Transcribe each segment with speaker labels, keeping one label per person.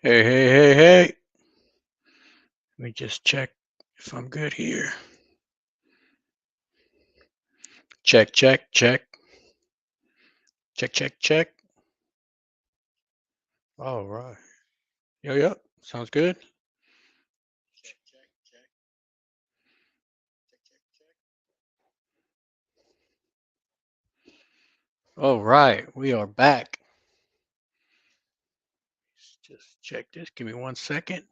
Speaker 1: Hey, hey, hey, hey. Let me just check if I'm good here. Check, check, check. Check, check, check. All right. Yep. Sounds good. All right. We are back. Just check this. Give me 1 second.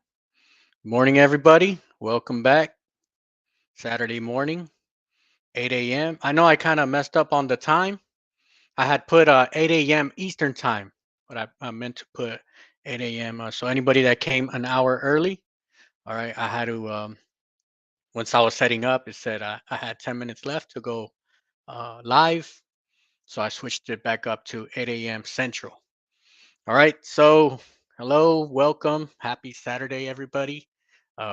Speaker 1: Morning, everybody. Welcome back. Saturday morning, 8 a.m. I know I kind of messed up on the time. I had put 8 a.m. Eastern time, but I meant to put 8 a.m. So anybody that came an hour early, all right, I had to once I was setting up, it said I had 10 minutes left to go live. So I switched it back up to 8 a.m. Central. All right. So, hello, welcome. Happy Saturday, everybody.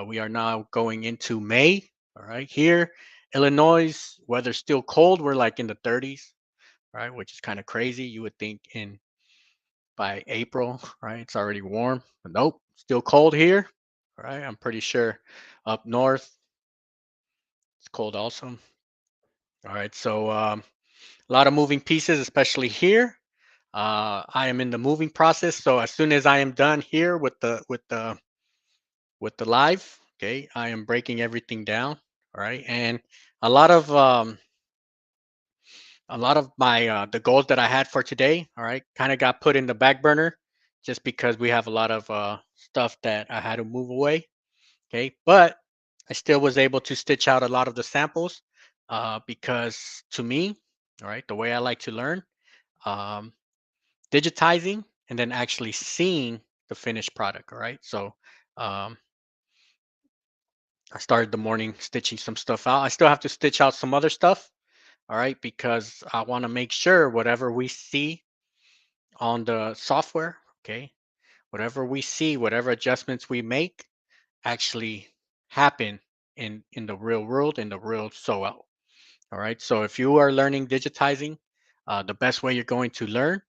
Speaker 1: We are now going into May. All right. Here, Illinois, weather's still cold. We're like in the 30s, right? Which is kind of crazy. You would think in by April, right? It's already warm. But nope, still cold here. All right. I'm pretty sure up north, it's cold also. All right. So, a lot of moving pieces, especially here. I am in the moving process, so as soon as I am done here with the live, okay, I am breaking everything down. All right, and a lot of um, a lot of my the goals that I had for today, all right, kind of got put in the back burner just because we have a lot of stuff that I had to move away. Okay, but I still was able to stitch out a lot of the samples because to me, all right, the way I like to learn. Um, Digitizing and then actually seeing the finished product. All right. So um, I started the morning stitching some stuff out. I still have to stitch out some other stuff. All right. Because I want to make sure whatever we see on the software, okay, whatever we see, whatever adjustments we make actually happen in the real world, in the real sew out. All right. So if you are learning digitizing, the best way you're going to learn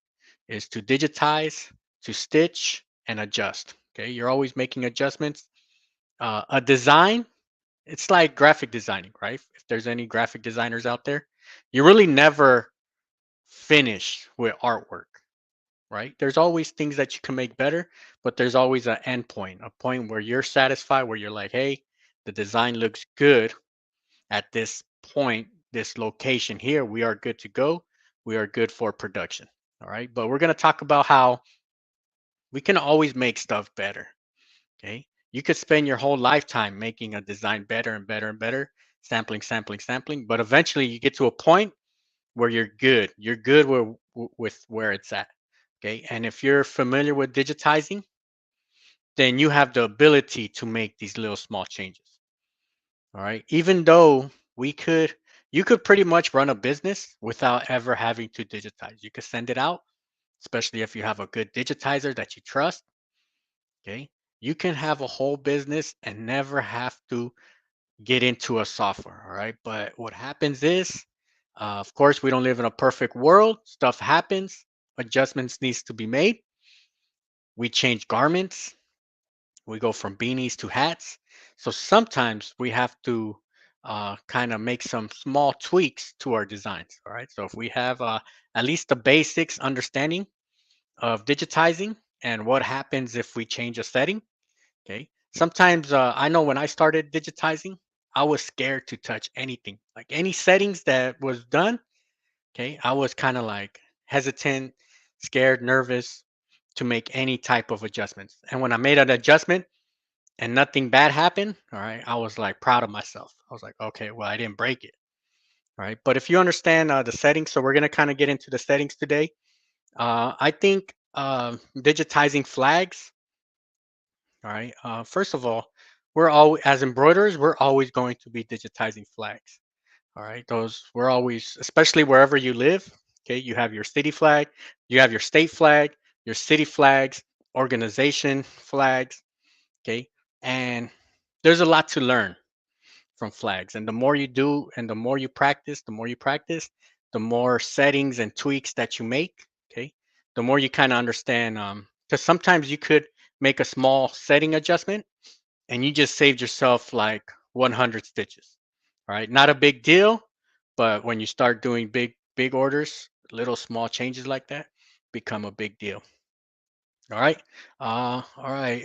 Speaker 1: is to digitize, to stitch, and adjust. Okay. You're always making adjustments. A design, it's like graphic designing, right? If there's any graphic designers out there, you really never finish with artwork, right? There's always things that you can make better, but there's always an end point, a point where you're satisfied, where you're like, hey, the design looks good at this point, this location here, we are good to go. We are good for production. All right. But we're going to talk about how we can always make stuff better. Okay. You could spend your whole lifetime making a design better and better and better, sampling, sampling, sampling. But eventually you get to a point where you're good. You're good with where it's at. Okay. And if you're familiar with digitizing, then you have the ability to make these little small changes. All right. Even though you could pretty much run a business without ever having to digitize. You could send it out, especially if you have a good digitizer that you trust. Okay. You can have a whole business and never have to get into a software. All right. But what happens is, of course, we don't live in a perfect world. Stuff happens. Adjustments needs to be made. We change garments. We go from beanies to hats. So sometimes we have to kind of make some small tweaks to our designs. All right. So if we have at least the basics understanding of digitizing and what happens if we change a setting. Okay. Sometimes I know when I started digitizing, I was scared to touch anything, like any settings that was done. Okay. I was kind of like hesitant, scared, nervous to make any type of adjustments. And when I made an adjustment, and nothing bad happened, all right, I was like proud of myself. I was like, okay, well, I didn't break it, all right. But if you understand the settings, so we're gonna kind of get into the settings today. I think digitizing flags, all right. First of all, we're all as embroiderers, we're always going to be digitizing flags, all right. Those we're always, especially wherever you live. Okay, you have your city flag, you have your state flag, your city flags, organization flags. Okay, and there's a lot to learn from flags. And the more you do and the more you practice, the more settings and tweaks that you make. Okay. The more you kind of understand. Because sometimes you could make a small setting adjustment, and you just saved yourself like 100 stitches. All right, not a big deal, but when you start doing big orders, little small changes like that become a big deal. All right. All right.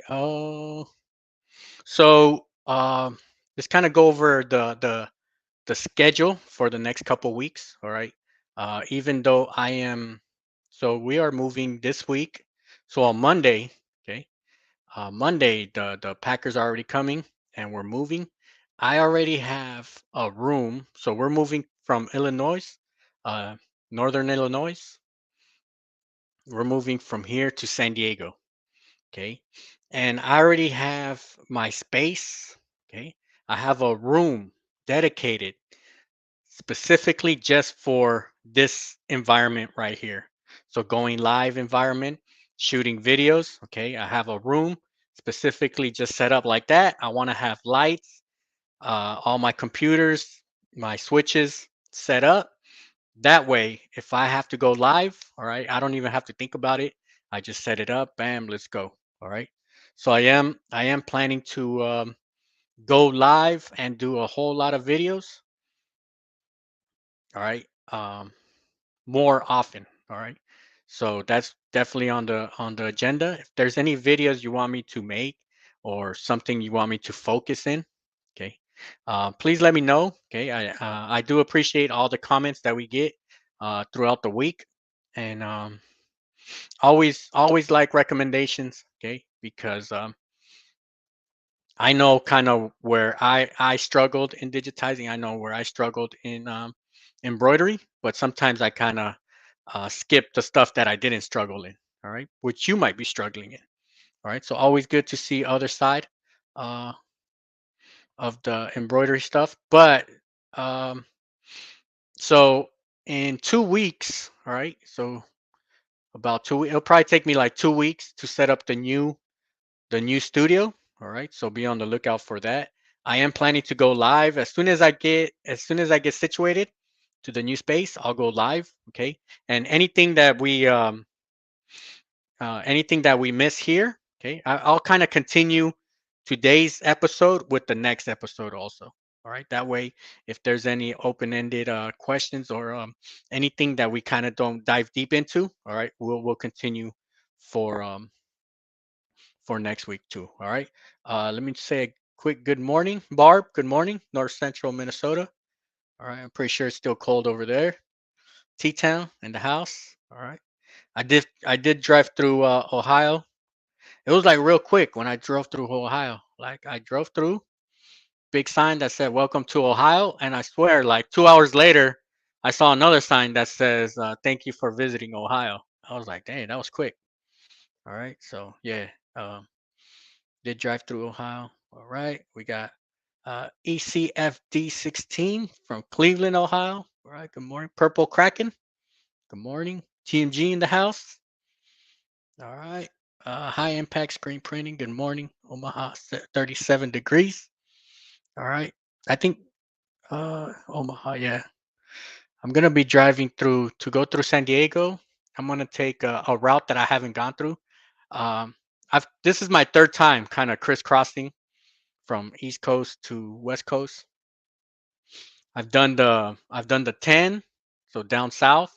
Speaker 1: So let's kind of go over the schedule for the next couple weeks. All right. Even though so we are moving this week. So on Monday, okay, Monday the Packers are already coming and we're moving. I already have a room, so we're moving from Illinois, uh, Northern Illinois. We're moving from here to San Diego. Okay, and I already have my space. Okay, I have a room dedicated specifically just for this environment right here. So going live environment, shooting videos. Okay, I have a room specifically just set up like that. I want to have lights, all my computers, my switches set up. That way, if I have to go live, all right, I don't even have to think about it. I just set it up, bam, let's go. All right. So I am planning to go live and do a whole lot of videos. All right. More often. All right. So that's definitely on the agenda. If there's any videos you want me to make or something you want me to focus in, okay, please let me know. Okay, I do appreciate all the comments that we get throughout the week, and always like recommendations. Okay, because I know kind of where I struggled in digitizing. I know where I struggled in embroidery, but sometimes I kind of skip the stuff that I didn't struggle in. All right, which you might be struggling in. All right, so always good to see other side uh, of the embroidery stuff. But um, so in 2 weeks, all right, so about 2 weeks, it'll probably take me like 2 weeks to set up the new studio. All right, so be on the lookout for that. I am planning to go live as soon as I get situated to the new space. I'll go live. Okay, and anything that we miss here. Okay, I'll kind of continue today's episode with the next episode also. All right, that way if there's any open-ended questions or anything that we kind of don't dive deep into, all right, we'll continue for next week too. All right. Let me say a quick good morning, Barb. Good morning, North Central Minnesota. All right. I'm pretty sure it's still cold over there. T Town in the house. All right. I did drive through Ohio. It was like real quick when I drove through Ohio. Like I drove through, big sign that said "Welcome to Ohio," and I swear, like 2 hours later, I saw another sign that says "Thank you for visiting Ohio." I was like, "Dang, that was quick." All right. So yeah. Um, did drive through Ohio. All right. We got ECFD16 from Cleveland, Ohio. All right. Good morning. Purple Kraken. Good morning. TMG in the house. All right. High impact screen printing. Good morning. Omaha, 37 degrees. All right. I think Omaha, yeah. I'm going to be driving through to go through San Diego. I'm going to take a route that I haven't gone through. Um, this is my third time kind of crisscrossing from East Coast to West Coast. I've done the 10, so down south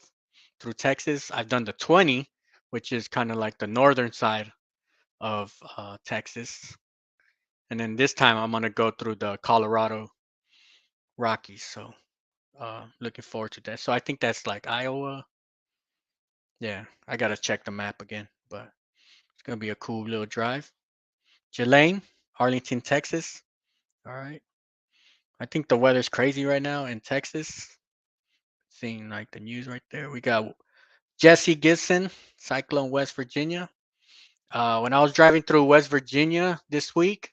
Speaker 1: through Texas. I've done the 20, which is kind of like the northern side of Texas, and then this time I'm gonna go through the Colorado Rockies. So looking forward to that. So I think that's like Iowa. Yeah, I gotta check the map again, but it's gonna be a cool little drive. Jelaine, Arlington, Texas. All right. I think the weather's crazy right now in Texas. Seeing like the news right there. We got Jesse Gibson, Cyclone, West Virginia. When I was driving through West Virginia this week,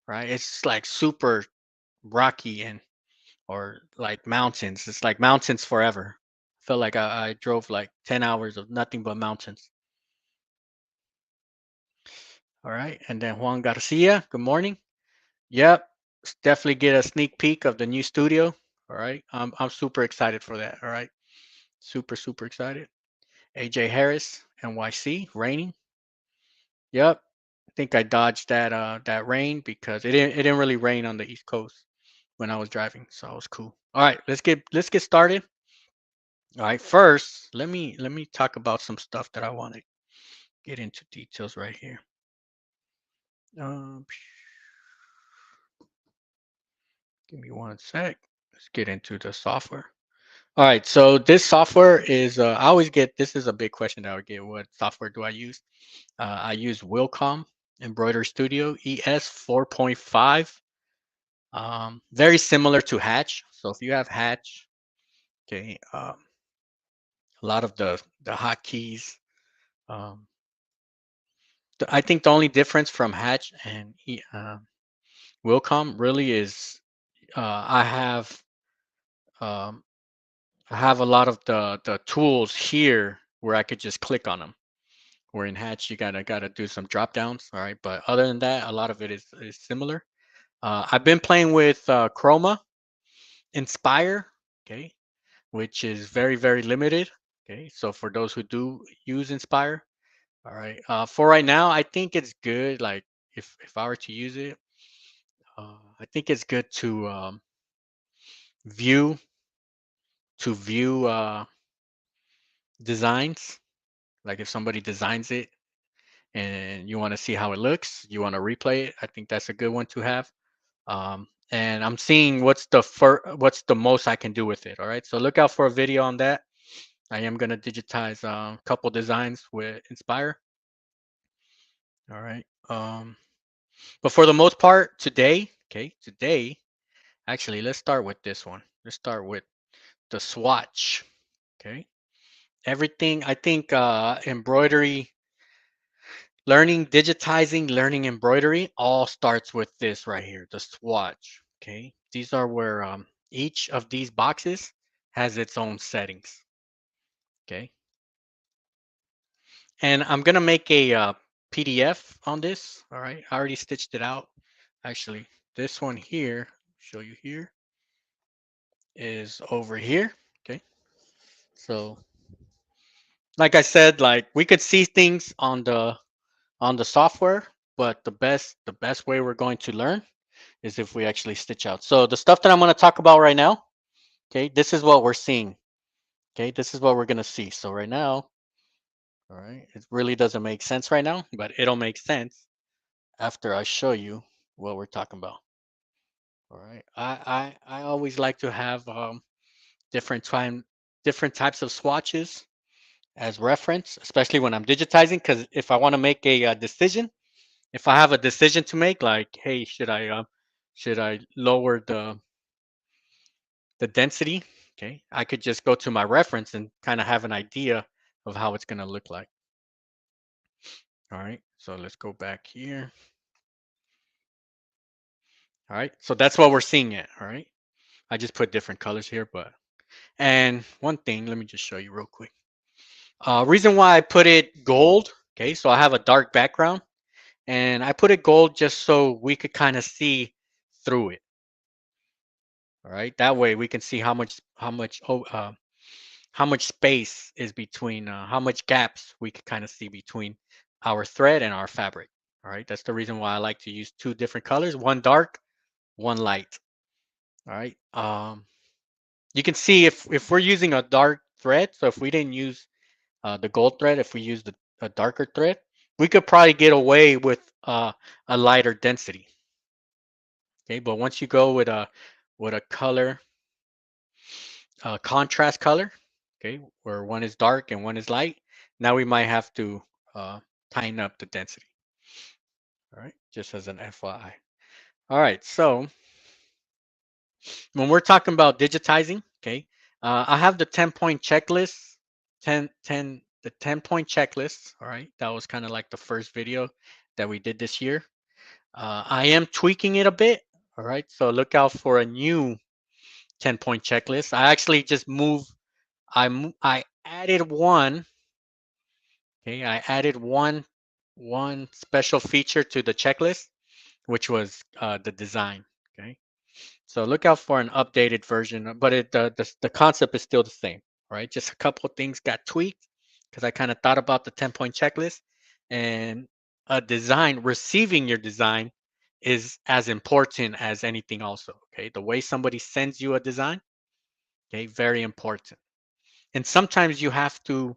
Speaker 1: right, it's like super rocky and or like mountains. It's like mountains forever. Felt like I drove like 10 hours of nothing but mountains. All right. And then Juan Garcia, good morning. Yep. Definitely get a sneak peek of the new studio. All right. I'm super excited for that. All right. Super excited. AJ Harris, NYC, raining. Yep. think I dodged that rain because it didn't really rain on the East Coast when I was driving, so it was cool. All right, let's get started. All right, first let me talk about some stuff that I want to get into details right here. Um, Give me one sec. Let's get into the software. All right, so this software is I always get this is a big question that I would get. What software do I use? I use Wilcom Embroidery Studio ES 4.5. Very similar to Hatch. So if you have Hatch, okay, a lot of the hotkeys. Um, I think the only difference from Hatch and Wilcom really is I have um, I have a lot of the tools here where I could just click on them. Where in Hatch you gotta do some drop downs. All right, but other than that, a lot of it is similar. I've been playing with Chroma Inspire, okay, which is very limited. Okay, so for those who do use Inspire, all right. For right now, I think it's good. Like if I were to use it, I think it's good view view designs. Like if somebody designs it and you want to see how it looks, you want to replay it. I think that's a good one to have. And I'm seeing what's the most I can do with it. All right. So look out for a video on that. I am gonna digitize a couple designs with Inspire. All right. But for the most part, today, actually, let's start with this one. Let's start with the swatch. Okay. Everything, I think, embroidery, learning embroidery all starts with this right here, the swatch. Okay. These are where each of these boxes has its own settings. Okay. And I'm going to make a PDF on this. All right. I already stitched it out. Actually, this one here, show you here, is over here. Okay. So like I said, like we could see things on the software, but the best way we're going to learn is if we actually stitch out. So the stuff that I'm going to talk about right now, okay, this is what we're seeing. Okay, this is what we're going to see. So right now, all right, it really doesn't make sense right now, but it'll make sense after I show you what we're talking about. All right. I always like to have different time different types of swatches as reference, especially when I'm digitizing, because if I want to make a decision, if I have a decision to make, like, hey, should I lower the density? Okay, I could just go to my reference and kind of have an idea of how it's gonna look like. All right, so let's go back here. All right, so that's what we're seeing it. All right, I just put different colors here, but and one thing, let me just show you real quick. Reason why I put it gold. Okay, so I have a dark background, and I put it gold just so we could kind of see through it. All right, that way we can see how much space is between how much gaps we could kind of see between our thread and our fabric. All right, that's the reason why I like to use two different colors, one dark, one light. All right, you can see if we're using a dark thread, so if we didn't use the gold thread, if we use a darker thread, we could probably get away with a lighter density. Okay, but once you go with a color contrast color, okay, where one is dark and one is light, now we might have to tighten up the density. All right, just as an FYI. All right, so when we're talking about digitizing, okay, I have the 10-point checklist, 10-point checklist. All right, that was kind of like the first video that we did this year. I am tweaking it a bit. All right, so look out for a new 10-point checklist. I actually just moved. I added one. Okay, I added one special feature to the checklist, which was the design. Okay, so look out for an updated version, but the concept is still the same. Right, just a couple of things got tweaked because I kind of thought about the 10-point checklist, and a design, receiving your design is as important as anything also. Okay. The way somebody sends you a design, okay, very important. And sometimes you have to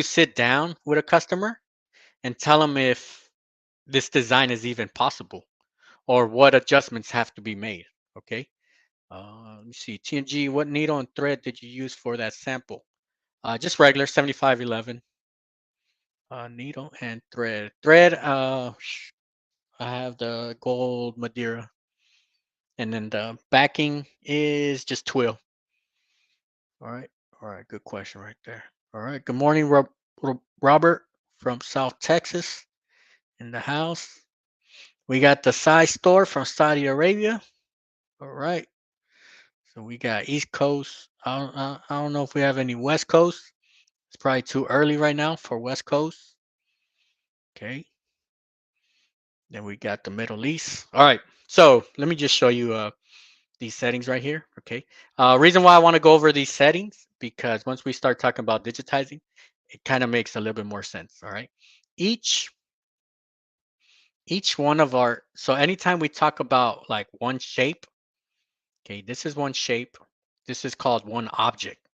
Speaker 1: sit down with a customer and tell them if this design is even possible or what adjustments have to be made. Okay. Let me see. TNG, what needle and thread did you use for that sample? Just regular 7511. Needle and thread. Thread, I have the gold Madeira. And then the backing is just twill. All right. All right. Good question right there. All right. Good morning, Robert from South Texas in the house. We got the size store from Saudi Arabia. All right. So we got East Coast. I don't know if we have any West Coast. It's probably too early right now for West Coast. Okay. Then we got the Middle East. All right. So let me just show you these settings right here. Okay. Reason why I want to go over these settings, because once we start talking about digitizing, it kind of makes a little bit more sense. All right. Each each one of our, so anytime we talk about like one shape, okay, this is one shape. This is called one object.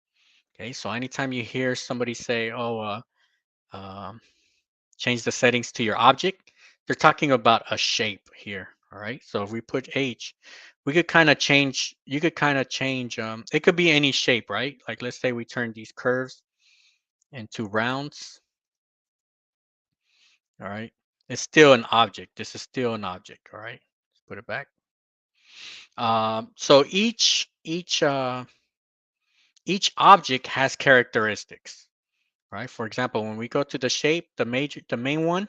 Speaker 1: Okay. So anytime you hear somebody say, oh, um, change the settings to your object, they're talking about a shape here. All right. So if we put H, we could kind of change, you could kind of change, it could be any shape, right? Like let's say we turn these curves into rounds. All right. It's still an object. This is still an object. All right. Let's put it back. So each object has characteristics, right? For example, when we go to the shape, the main one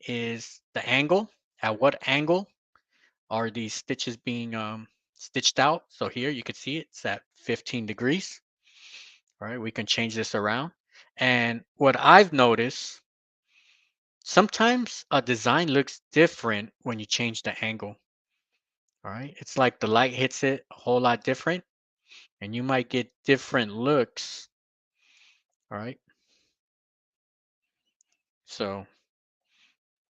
Speaker 1: is the angle. At what angle are these stitches being stitched out? So here you can see it's at 15 degrees. All right, we can change this around. And what I've noticed, sometimes a design looks different when you change the angle. All right, it's like the light hits it a whole lot different, and you might get different looks. All right, so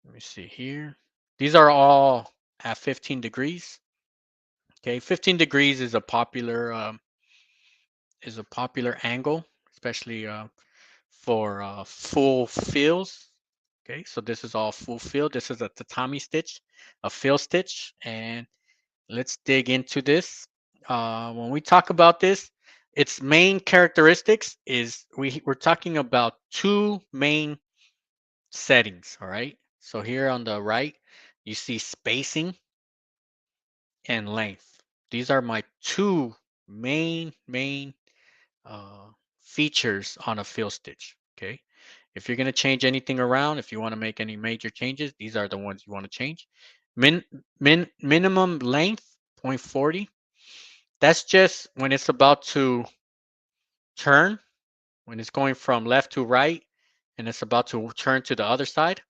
Speaker 1: let me see here. These are all at 15 degrees. Okay, 15 degrees is a popular angle, especially for full fills. Okay, so this is all full fill. This is a tatami stitch, a fill stitch, and let's dig into this. When we talk about this, its main characteristics is we're talking about two main settings. All right, so here on the right, you see spacing and length. These are my two main uh, features on a fill stitch. Okay. If you're going to change anything around, if you want to make any major changes, these are the ones you want to change. Minimum length, 0.40. That's just when it's about to turn, when it's going from left to right and it's about to turn to the other side.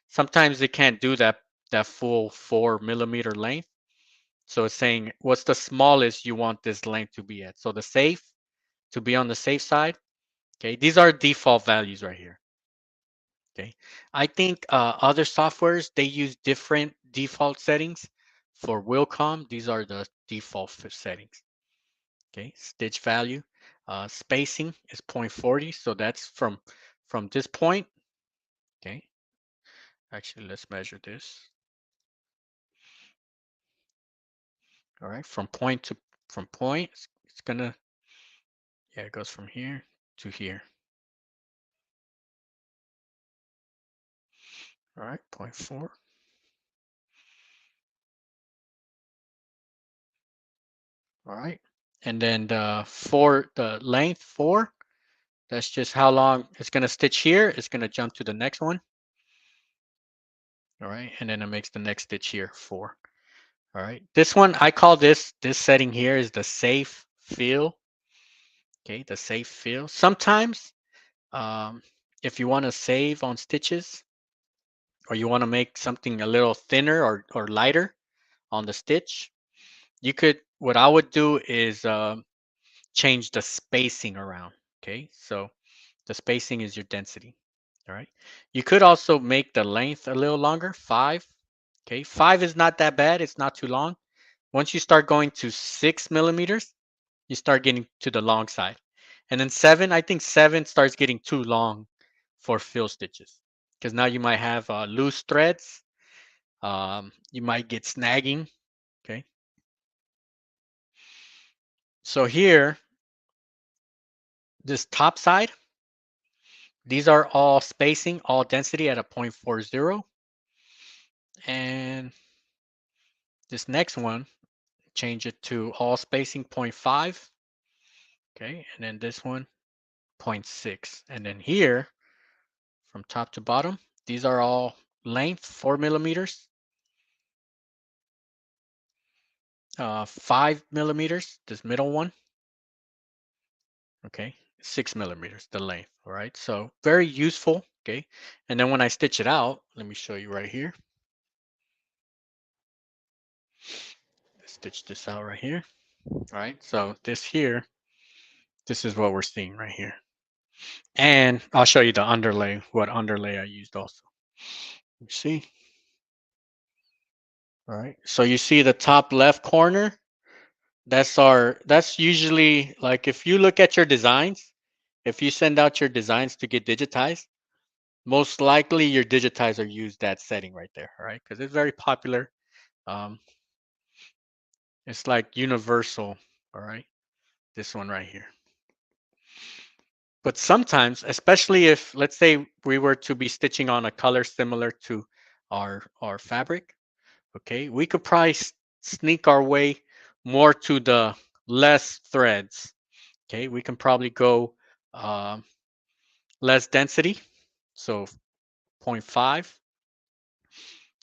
Speaker 1: Sometimes it can't do that full 4 millimeter length. So it's saying what's the smallest you want this length to be at. So the safe, to be on the safe side, okay, these are default values right here. Okay, I think other softwares they use different default settings. For Wilcom, these are the default settings. Okay, stitch value, spacing is 0.40, so that's from this point. Okay, actually let's measure this. All right, from point, it's gonna, yeah, it goes from here to here. All right, 0.4. All right, and then the length 4. That's just how long it's going to stitch here. It's going to jump to the next one. All right. And then it makes the next stitch here 4. All right. This one, I call this setting here is the safe fill. Okay. The safe fill. Sometimes if you want to save on stitches or you want to make something a little thinner or lighter on the stitch, what I would do is change the spacing around. Okay. So the spacing is your density. All right. You could also make the length a little longer, 5. Okay, 5 is not that bad. It's not too long. Once you start going to 6 millimeters, you start getting to the long side. And then 7, I think 7 starts getting too long for fill stitches because now you might have loose threads. You might get snagging. Okay. So here, this top side, these are all spacing, all density at a 0.40. And this next one, change it to all spacing 0.5. Okay. And then this one, 0.6. And then here, from top to bottom, these are all length, 4 millimeters, 5 millimeters, this middle one. Okay. 6 millimeters, the length. All right. So very useful. Okay. And then when I stitch it out, let me show you right here. Stitch this out right here. All right. So this here, this is what we're seeing right here. And I'll show you the underlay, what underlay I used also. You see? All right. So you see the top left corner? That's usually like if you look at your designs, if you send out your designs to get digitized, most likely your digitizer used that setting right there, all right? Because it's very popular. Um, it's like universal, all right? This one right here. But sometimes, especially if, let's say we were to be stitching on a color similar to our fabric, okay, we could probably sneak our way more to the less threads. Okay, we can probably go less density, so 0.5,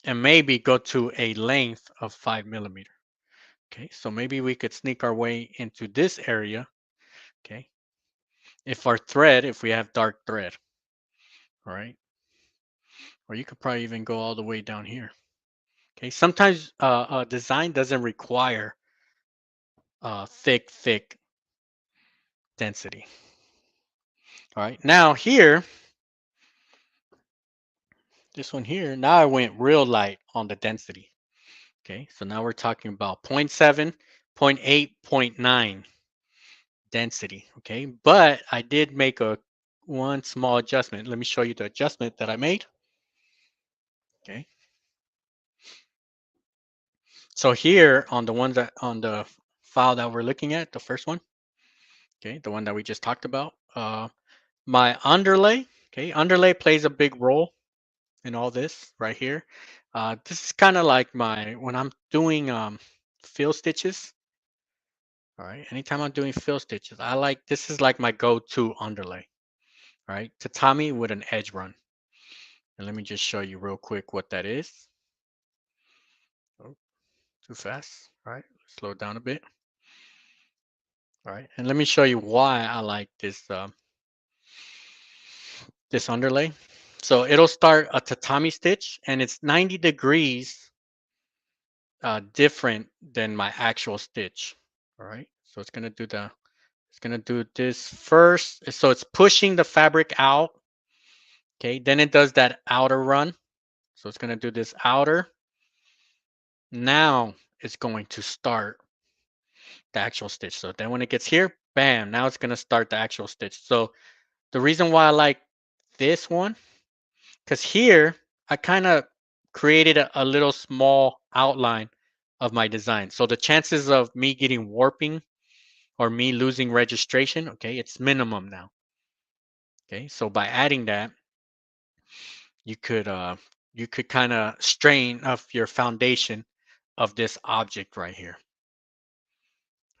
Speaker 1: and maybe go to a length of 5 millimeter. Okay, so maybe we could sneak our way into this area. Okay, if we have dark thread, all right, or you could probably even go all the way down here. Okay, sometimes a design doesn't require thick density. All right, now here, this one here, now I went real light on the density. Okay, so now we're talking about 0.7, 0.8, 0.9 density. Okay, but I did make one small adjustment. Let me show you the adjustment that I made. Okay, so here on the file that we're looking at, the first one, okay, the one that we just talked about, my underlay. Okay, underlay plays a big role in all this right here. This is kind of like when I'm doing fill stitches. All right, anytime I'm doing fill stitches, this is like my go-to underlay. All right, tatami with an edge run. And let me just show you real quick what that is. Oh, too fast. All right, slow down a bit. All right, and let me show you why I like this underlay. So it'll start a tatami stitch, and it's 90 degrees different than my actual stitch. All right, so it's gonna do this first. So it's pushing the fabric out. Okay, then it does that outer run. So it's gonna do this outer. Now it's going to start the actual stitch. So then when it gets here, bam, now it's gonna start the actual stitch. So the reason why I like this one, because here I kind of created a little small outline of my design. So the chances of me getting warping or me losing registration, okay, it's minimum now. Okay, so by adding that, you could kind of strain of your foundation of this object right here.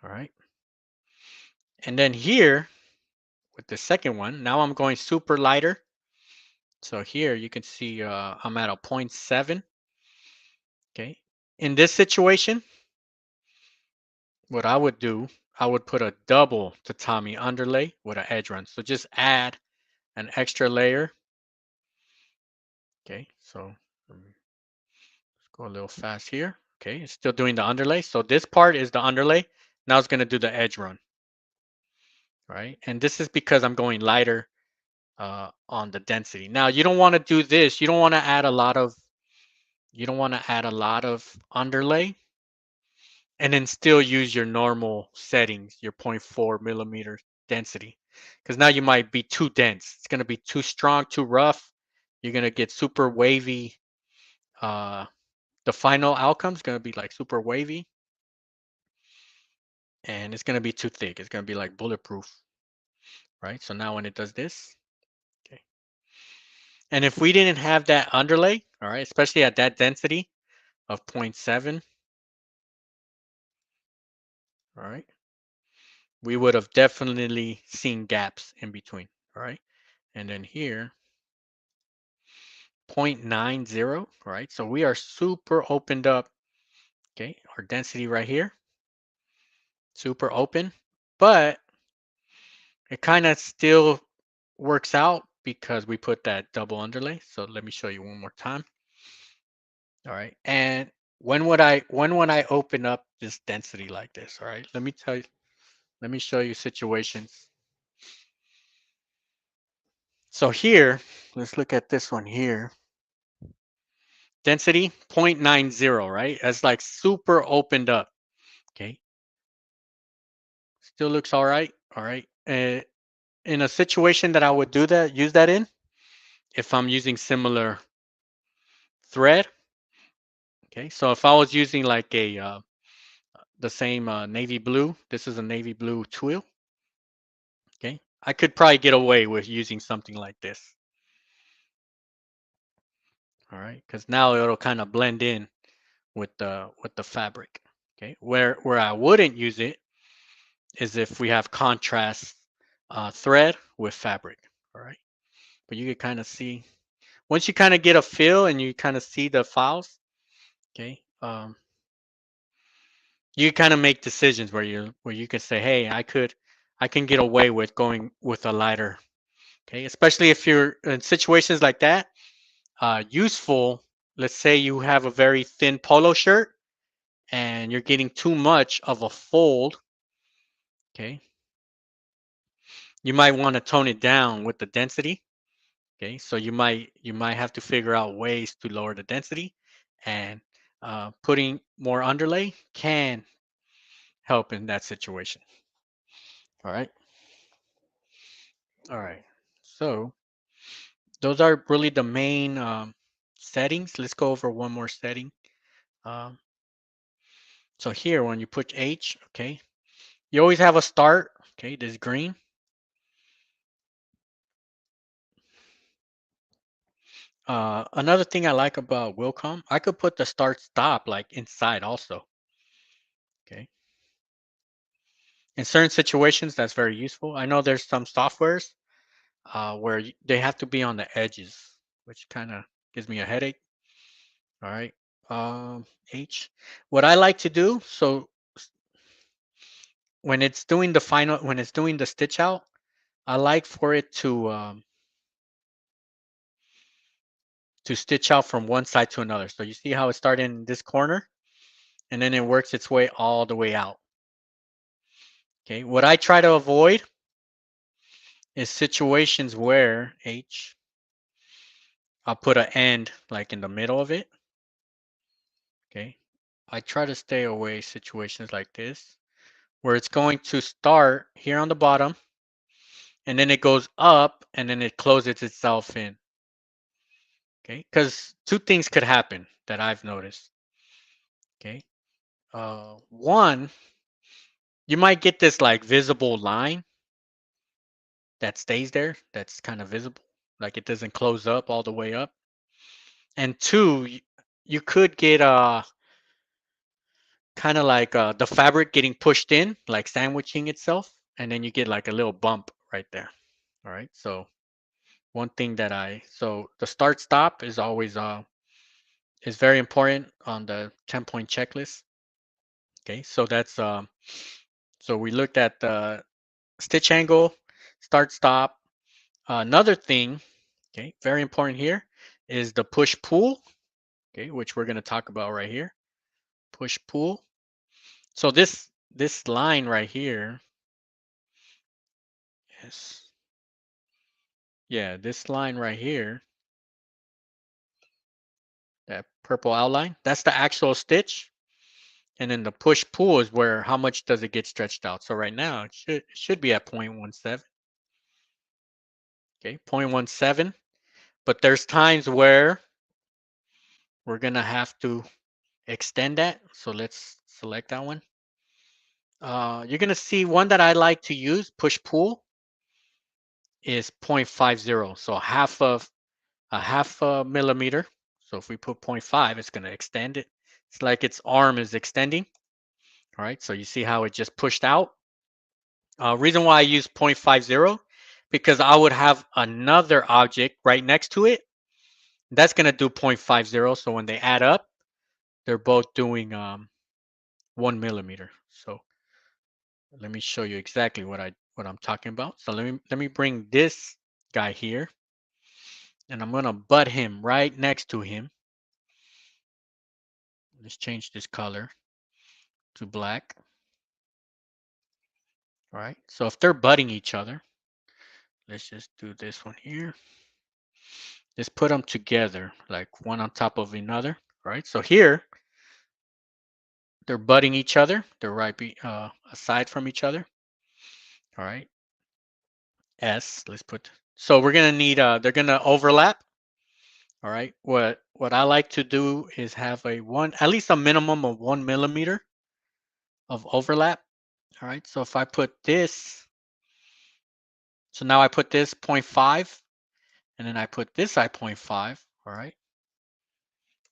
Speaker 1: All right. And then here with the second one, now I'm going super lighter. So here you can see I'm at a 0.7. Okay. In this situation, what I would do, I would put a double tatami underlay with an edge run. So just add an extra layer. Okay. So let's go a little fast here. Okay. It's still doing the underlay. So this part is the underlay. Now it's going to do the edge run. Right. And this is because I'm going lighter on the density. Now you don't want to do this. You don't want to add a lot of underlay and then still use your normal settings, your 0.4 millimeter density, because now you might be too dense. It's going to be too strong, too rough. You're going to get super wavy. The final outcome is going to be like super wavy, and it's going to be too thick. It's going to be like bulletproof, right? So now when it does this, okay. And if we didn't have that underlay, all right, especially at that density of 0.7, all right, we would have definitely seen gaps in between, all right? And then here, 0.90, right? So we are super opened up, okay? Our density right here, super open, but it kind of still works out because we put that double underlay. So let me show you one more time. All right. And when would I open up this density like this? All right. Let me show you situations. So here, let's look at this one here. Density 0.90, right? That's like super opened up. Okay. Still looks all right. All right. In a situation that I would use that in, if I'm using similar thread. Okay. So if I was using like the same navy blue, this is a navy blue twill. Okay. I could probably get away with using something like this. All right. Because now it'll kind of blend in with the fabric. Okay. Where I wouldn't use it is if we have contrast thread with fabric. All right. But you can kind of see once you kind of get a feel and you kind of see the files. Okay. You kind of make decisions where you can say, hey, I can get away with going with a lighter. Okay. Especially if you're in situations like that. Useful. Let's say you have a very thin polo shirt and you're getting too much of a fold. Okay. You might want to tone it down with the density. Okay, so you might have to figure out ways to lower the density, and putting more underlay can help in that situation. All right, all right. So those are really the main settings. Let's go over one more setting. Um, so here, when you put H, okay, you always have a start. Okay, this green. Another thing I like about Wilcom, I could put the start stop like inside also. Okay. In certain situations, that's very useful. I know there's some softwares where they have to be on the edges, which kind of gives me a headache. All right. H. What I like to do, so when it's doing when it's doing the stitch out, I like for it to stitch out from one side to another. So you see how it started in this corner, and then it works its way all the way out. Okay. What I try to avoid is situations where I'll put an end like in the middle of it. Okay. I try to stay away situations like this where it's going to start here on the bottom and then it goes up and then it closes itself in. Okay. Because two things could happen that I've noticed. Okay. One, you might get this like visible line that stays there that's kind of visible, like it doesn't close up all the way up. And two, you could get kind of like the fabric getting pushed in, like sandwiching itself, and then you get like a little bump right there. All right. So one thing that so the start stop is always is very important on the 10-point checklist. Okay. So that's so we looked at the stitch angle, start stop. Another thing, okay, very important here is the push pull. Okay, which we're going to talk about right here. Push pull. So this line right here is Yeah, this line right here, that purple outline, that's the actual stitch. And then the push pull is where how much does it get stretched out. So right now it should be at 0.17. Okay, 0.17. But there's times where we're gonna have to extend that. So let's select that one. You're gonna see one that I like to use, push pull, is 0.50. So half a millimeter. So if we put 0.5, it's gonna extend it. It's like its arm is extending. All right, so you see how it just pushed out. Reason why I use 0.50, because I would have another object right next to it. That's gonna do 0.50. So when they add up, they're both doing 1 millimeter. So let me show you exactly what I'm talking about. So let me bring this guy here, and I'm gonna butt him right next to him. Let's change this color to black. All right. So if they're butting each other, let's just do this one here. Just put them together, like one on top of another. All right. So here they're butting each other. They're aside from each other. All right. Let's put. So we're gonna need. They're gonna overlap. All right. What I like to do is have at least a minimum of 1 millimeter of overlap. All right. So if I put this, so now I put this 0.5, and then I put this at 0.5. All right.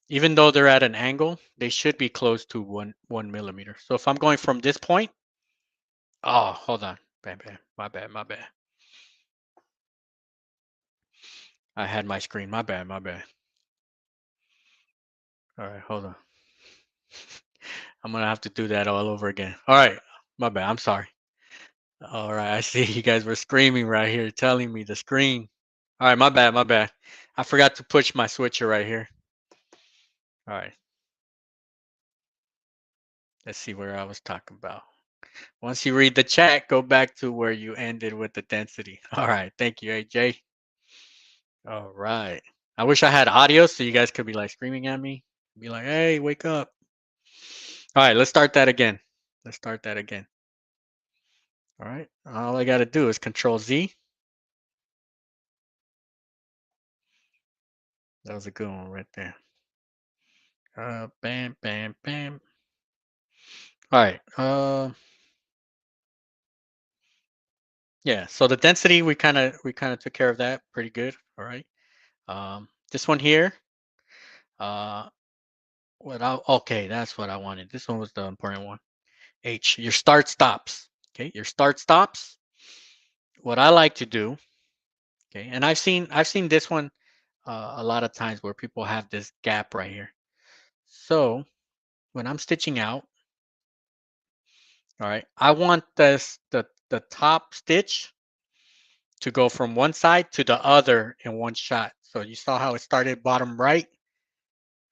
Speaker 1: Even though they're at an angle, they should be close to 1 millimeter. So if I'm going from this point, oh, hold on, bam, bam, my bad. I had my screen, my bad. All right, hold on. I'm gonna have to do that all over again. All right, my bad. I'm sorry. All right, I see you guys were screaming right here, telling me the screen. All right, my bad. I forgot to push my switcher right here. All right, let's see where I was talking about. Once you read the chat, go back to where you ended with the density. All right, thank you, AJ. All right. I wish I had audio so you guys could be like screaming at me. Be like, hey, wake up. All right, let's start that again. Let's start that again. All right. All I got to do is Control Z. That was a good one right there. Bam, bam, bam. All right. Yeah. So the density, we kind of took care of that pretty good. All right. This one here. Uh, okay, that's what I wanted. This one was the important one. H. Your start stops. Okay. Your start stops. What I like to do. Okay. And I've seen this one a lot of times where people have this gap right here. So when I'm stitching out, all right, I want the top stitch to go from one side to the other in one shot. So you saw how it started bottom right,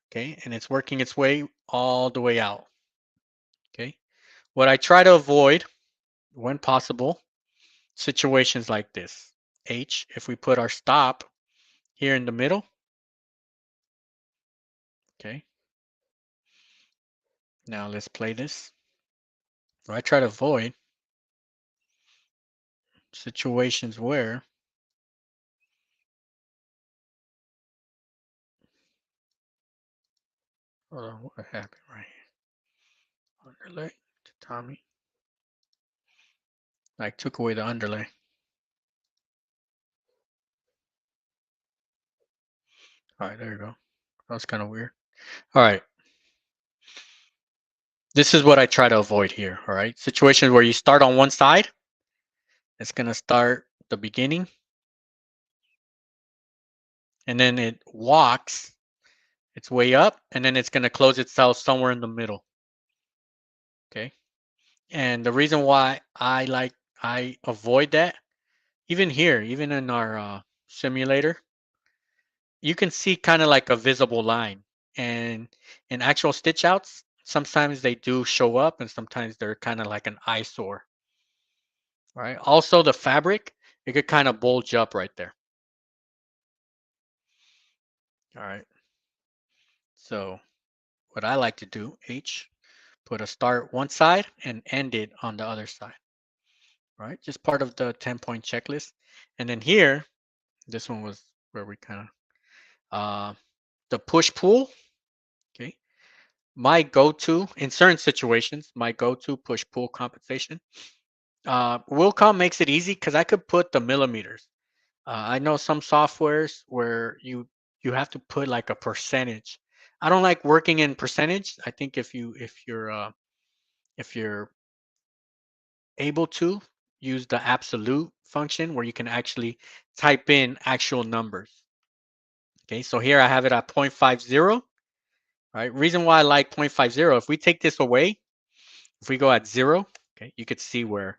Speaker 1: okay, and it's working its way all the way out. Okay. What I try to avoid when possible, situations like this. H, if we put our stop here in the middle, okay. Now let's play this. So I try to avoid situations where what happened right here? Underlay to Tommy. I took away the underlay. All right, there you go. That was kind of weird. All right. This is what I try to avoid here. All right. Situations where you start on one side, it's going to start the beginning, and then it walks its way up, and then it's going to close itself somewhere in the middle. Okay. And the reason why I avoid that, even here, even in our simulator, you can see kind of like a visible line. And in actual stitch outs, sometimes they do show up and sometimes they're kind of like an eyesore. Right. Also the fabric, it could kind of bulge up right there. All right. So what I like to do, H, put a start one side and end it on the other side. All right. Just part of the 10-point checklist. And then here, this one was where we kind of, the push pull. Okay. My go-to in certain situations, my go-to push pull compensation. Wilcom makes it easy because I could put the millimeters. I know some softwares where you have to put like a percentage. I don't like working in percentage. I think if you're able to use the absolute function where you can actually type in actual numbers. Okay, so here I have it at 0.50. Right. Reason why I like 0.50, if we take this away, if we go at 0, okay, you could see where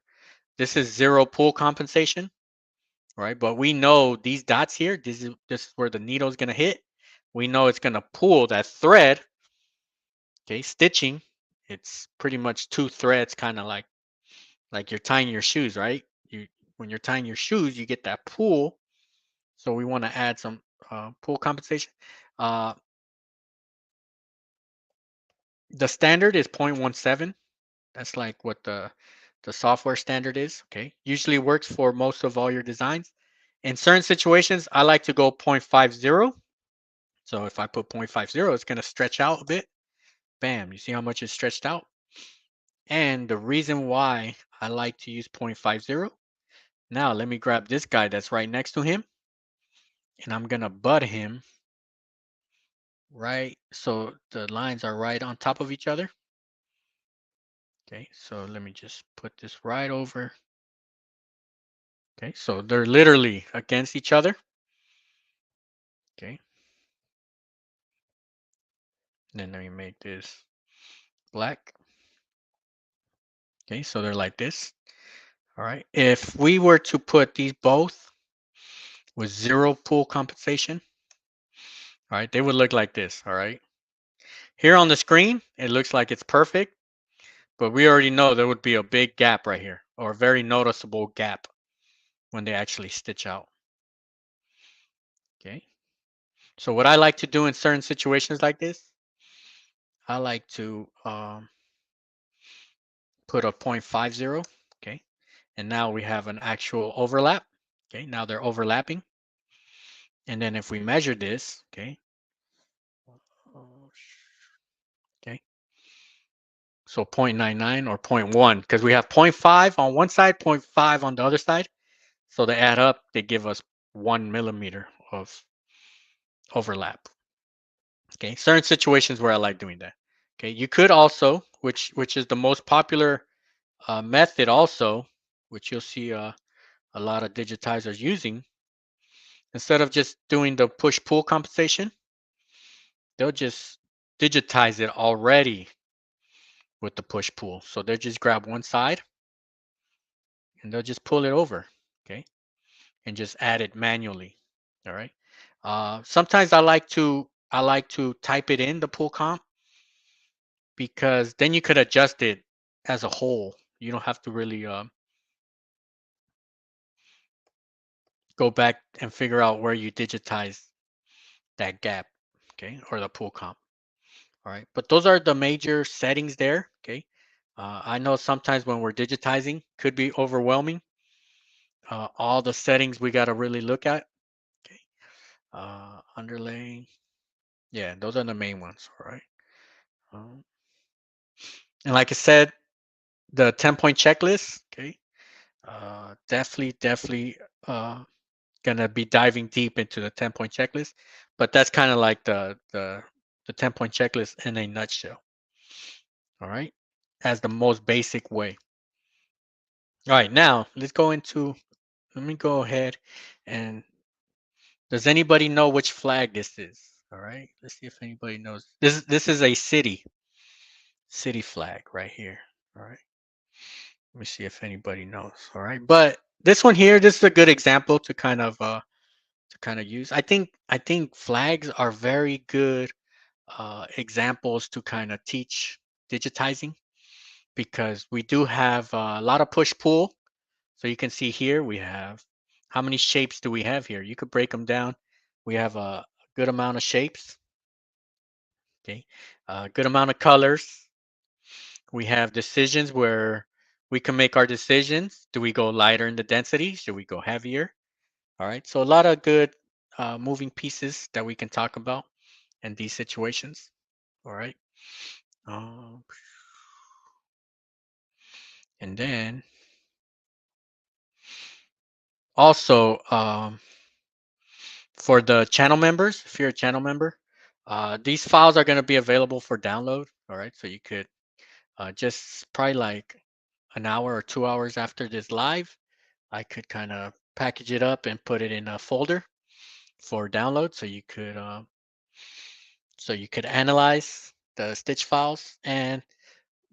Speaker 1: this is 0 pull compensation, right? But we know these dots here, this is where the needle is going to hit. We know it's going to pull that thread. Okay, stitching, it's pretty much two threads, kind of like you're tying your shoes, right? When you're tying your shoes, you get that pull. So we want to add some pull compensation. Uh, the standard is 0.17. That's like what the software standard is. Okay, usually works for most of all your designs. In certain situations, I like to go 0.50. So if I put 0.50, it's going to stretch out a bit. Bam, you see how much it's stretched out? And the reason why I like to use 0.50, now let me grab this guy that's right next to him, and I'm going to butt him right so the lines are right on top of each other. Okay, so let me just put this right over. Okay, so they're literally against each other. Okay, and then let me make this black. Okay, so they're like this. All right, if we were to put these both with 0 pull compensation, all right, they would look like this. All right, here on the screen, it looks like it's perfect, but we already know there would be a big gap right here, or a very noticeable gap when they actually stitch out. Okay, so what I like to do in certain situations like this, I like to put a 0.50. Okay, and now we have an actual overlap. Okay, now they're overlapping. And then if we measure this, okay, okay, so 0.99 or 0.1, because we have 0.5 on one side, 0.5 on the other side. So they add up, they give us 1 millimeter of overlap. Okay, certain situations where I like doing that. Okay, you could also, which is the most popular method also, which you'll see a lot of digitizers using, instead of just doing the push-pull compensation, they'll just digitize it already with the push-pull. So they'll just grab one side and they'll just pull it over, okay, and just add it manually. All right. Sometimes I like to type it in the pull comp because then you could adjust it as a whole. You don't have to really go back and figure out where you digitize that gap, okay, or the pull comp. All right, but those are the major settings there. Okay, I know sometimes when we're digitizing could be overwhelming. All the settings we got to really look at. Okay, underlay. Yeah, those are the main ones. All right. Um, and like I said, the 10-point checklist. Okay, definitely gonna be diving deep into the 10-point checklist, but that's kind of like the 10-point checklist in a nutshell. All right, as the most basic way. All right, now let's go into. Let me go ahead and does anybody know which flag this is? All right, let's see if anybody knows. This is a city flag right here. All right, let me see if anybody knows. All right, but this one here, this is a good example to kind of use. I think flags are very good examples to kind of teach digitizing because we do have a lot of push pull. So you can see here we have how many shapes do we have here? You could break them down. We have a good amount of shapes. Okay, good amount of colors. We have decisions where we can make our decisions. Do we go lighter in the density? Should we go heavier? All right, so a lot of good moving pieces that we can talk about in these situations. All right, um, and then also for the channel members, if you're a channel member, these files are going to be available for download. All right, so you could just probably like an hour or 2 hours after this live, I could kind of package it up and put it in a folder for download, so you could analyze the stitch files, and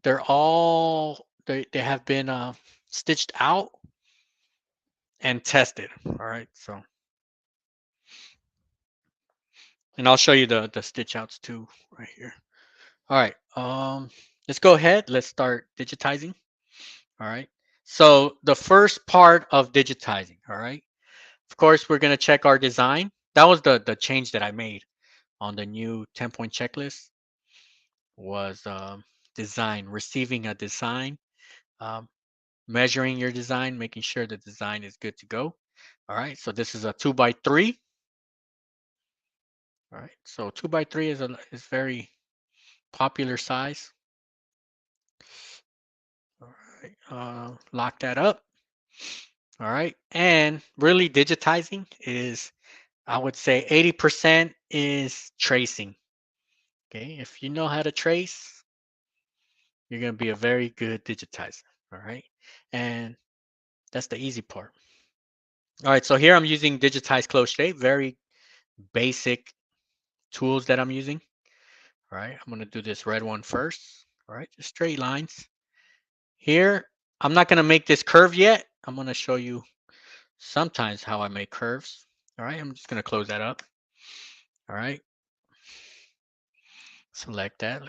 Speaker 1: they have been stitched out and tested. All right, so and I'll show you the stitch outs too right here. All right, let's go ahead. Let's start digitizing. All right. So the first part of digitizing, all right. Of course, we're gonna check our design. That was the change that I made on the new 10-point checklist was design, receiving a design, um, measuring your design, making sure the design is good to go. All right. So this is a 2x3. All right. So 2x3 is very popular size. All right. Lock that up. All right. And really digitizing is, I would say 80% is tracing. Okay. If you know how to trace, you're going to be a very good digitizer. All right. And that's the easy part. All right. So here I'm using Digitize Close Shape, very basic tools that I'm using. All right. I'm going to do this red one first. All right. Just straight lines. Here, I'm not going to make this curve yet. I'm going to show you sometimes how I make curves. All right. I'm just going to close that up. All right. Select that.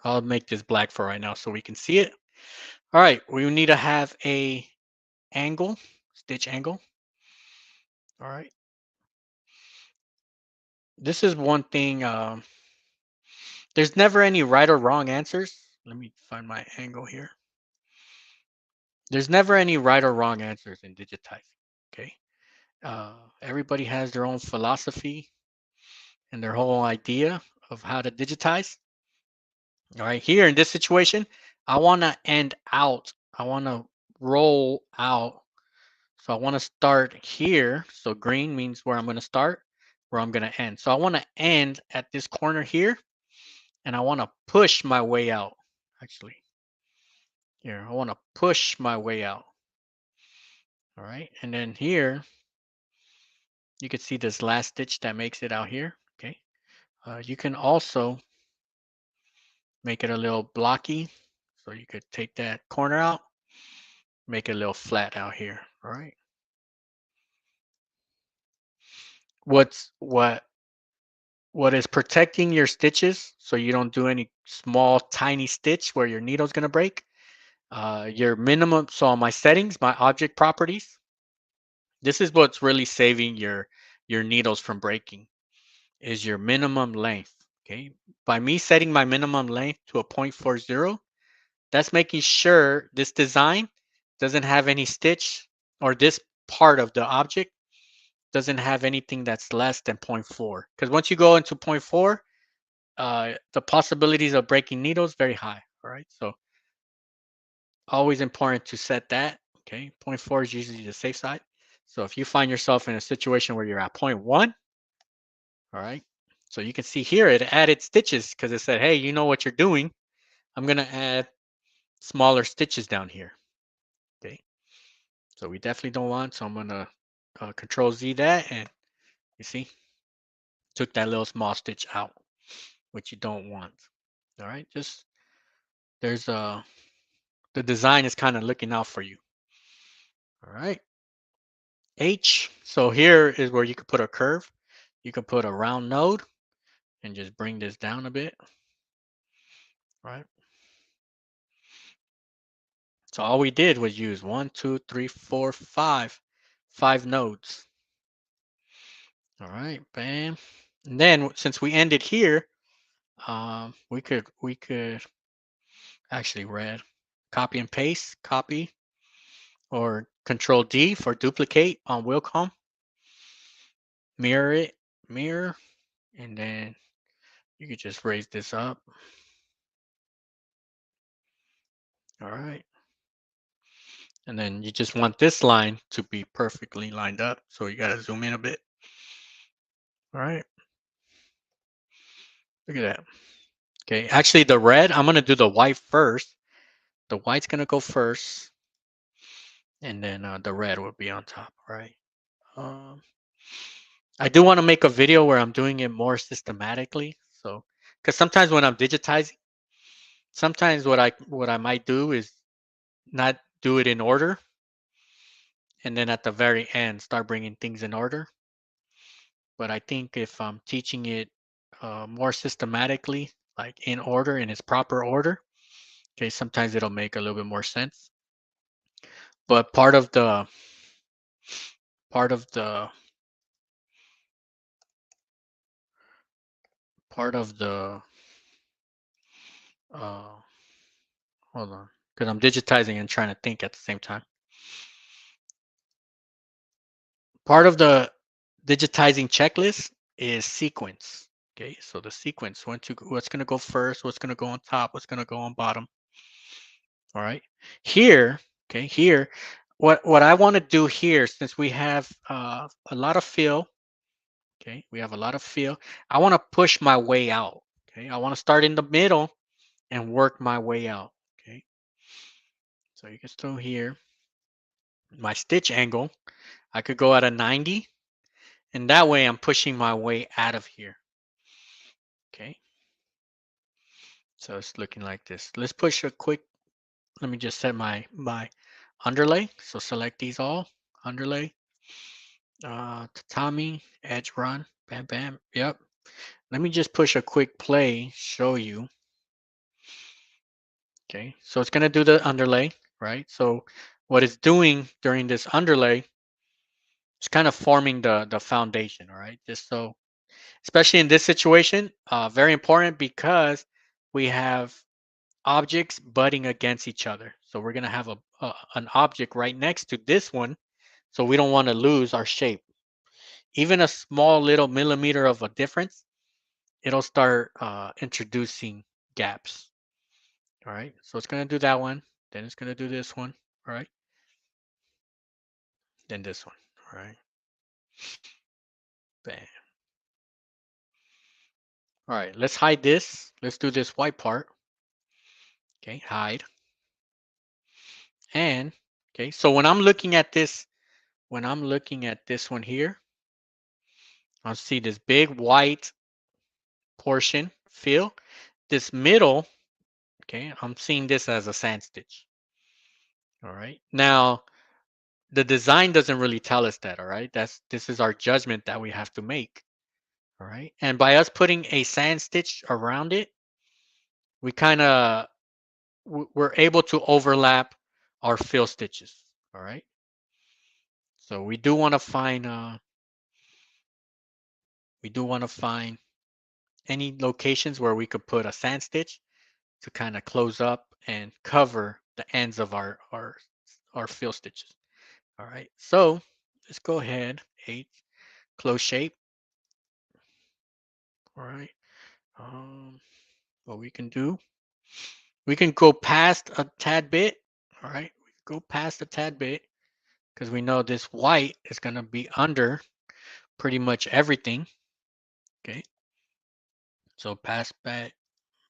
Speaker 1: I'll make this black for right now so we can see it. All right, we need to have a angle, stitch angle. All right. This is one thing. There's never any right or wrong answers. Let me find my angle here. There's never any right or wrong answers in digitizing. Okay. Everybody has their own philosophy and their whole idea of how to digitize. All right. Here in this situation, I want to end out. I want to roll out. So I want to start here. So green means where I'm going to start, where I'm going to end. So I want to end at this corner here, and I want to push my way out. Actually, here, I want to push my way out. All right. And then here, you can see this last stitch that makes it out here. Okay. You can also make it a little blocky. So you could take that corner out, make it a little flat out here. All right. What what is protecting your stitches so you don't do any small tiny stitch where your needle's going to break, your minimum. So on my settings, my object properties, this is what's really saving your needles from breaking, is your minimum length. Okay, by me setting my minimum length to a 0.40, that's making sure this design doesn't have any stitch, or this part of the object doesn't have anything that's less than 0.4, because once you go into 0.4, the possibilities of breaking needles very high. All right, so always important to set that. Okay, 0.4 is usually the safe side. So if you find yourself in a situation where you're at 0.1, all right, so you can see here it added stitches because it said, hey, you know what you're doing. I'm gonna add smaller stitches down here. Okay, so we definitely don't want. So I'm gonna Control Z that, and you see, took that little small stitch out, which you don't want. All right, just there's the design is kind of looking out for you. All right. H. So here is where you could put a curve. You could put a round node and just bring this down a bit. Right. So all we did was use 1, 2, 3, 4, 5 nodes. All right, bam. And then since we ended here, we could actually red, copy and paste, copy, or Control D for duplicate on Wilcom. Mirror it, mirror, and then you could just raise this up. All right. And then you just want this line to be perfectly lined up. So you got to zoom in a bit. All right. Look at that. Okay. Actually, the red, I'm going to do the white first. The white's going to go first. And then the red will be on top. All right. Um, I do want to make a video where I'm doing it more systematically. So, because sometimes when I'm digitizing, sometimes what I might do is not do it in order, and then at the very end start bringing things in order. But I think if I'm teaching it more systematically, like in order, in its proper order, okay, sometimes it'll make a little bit more sense. But part of the part of the uh, hold on, because I'm digitizing and trying to think at the same time. Part of the digitizing checklist is sequence. Okay, so the sequence, what's going to go first, what's going to go on top, what's going to go on bottom. All right. Here, okay, here, what I want to do here, since we have a lot of fill, okay, we have a lot of fill. I want to push my way out. Okay, I want to start in the middle and work my way out. Okay, so you can throw here my stitch angle. I could go at a 90, and that way I'm pushing my way out of here. Okay, so it's looking like this. Let's push a quick. Let me just set my underlay. So select these all underlay. Tatami, edge run, bam, bam. Yep. Let me just push a quick play, show you. Okay, so it's gonna do the underlay, right? So what it's doing during this underlay, it's kind of forming the foundation, all right? Just so, especially in this situation, very important because we have objects butting against each other. So we're gonna have an object right next to this one, so we don't want to lose our shape. Even a small little millimeter of a difference, it'll start introducing gaps. All right, so it's going to do that one, then it's going to do this one, all right, then this one, all right, bam. All right, let's hide this. Let's do this white part. Okay, hide. And okay, so when I'm looking at this one here, I'll see this big white portion fill. This middle, okay, I'm seeing this as a sand stitch. All right, now the design doesn't really tell us that. All right, this is our judgment that we have to make. All right, and by us putting a sand stitch around it, we kind of we're able to overlap our fill stitches. All right, so we do want to find any locations where we could put a sand stitch to kind of close up and cover the ends of our fill stitches. All right, so let's go ahead, close shape. All right. What we can do, we can go past a tad bit. All right. We go past a tad bit because we know this white is going to be under pretty much everything. Okay. So pass back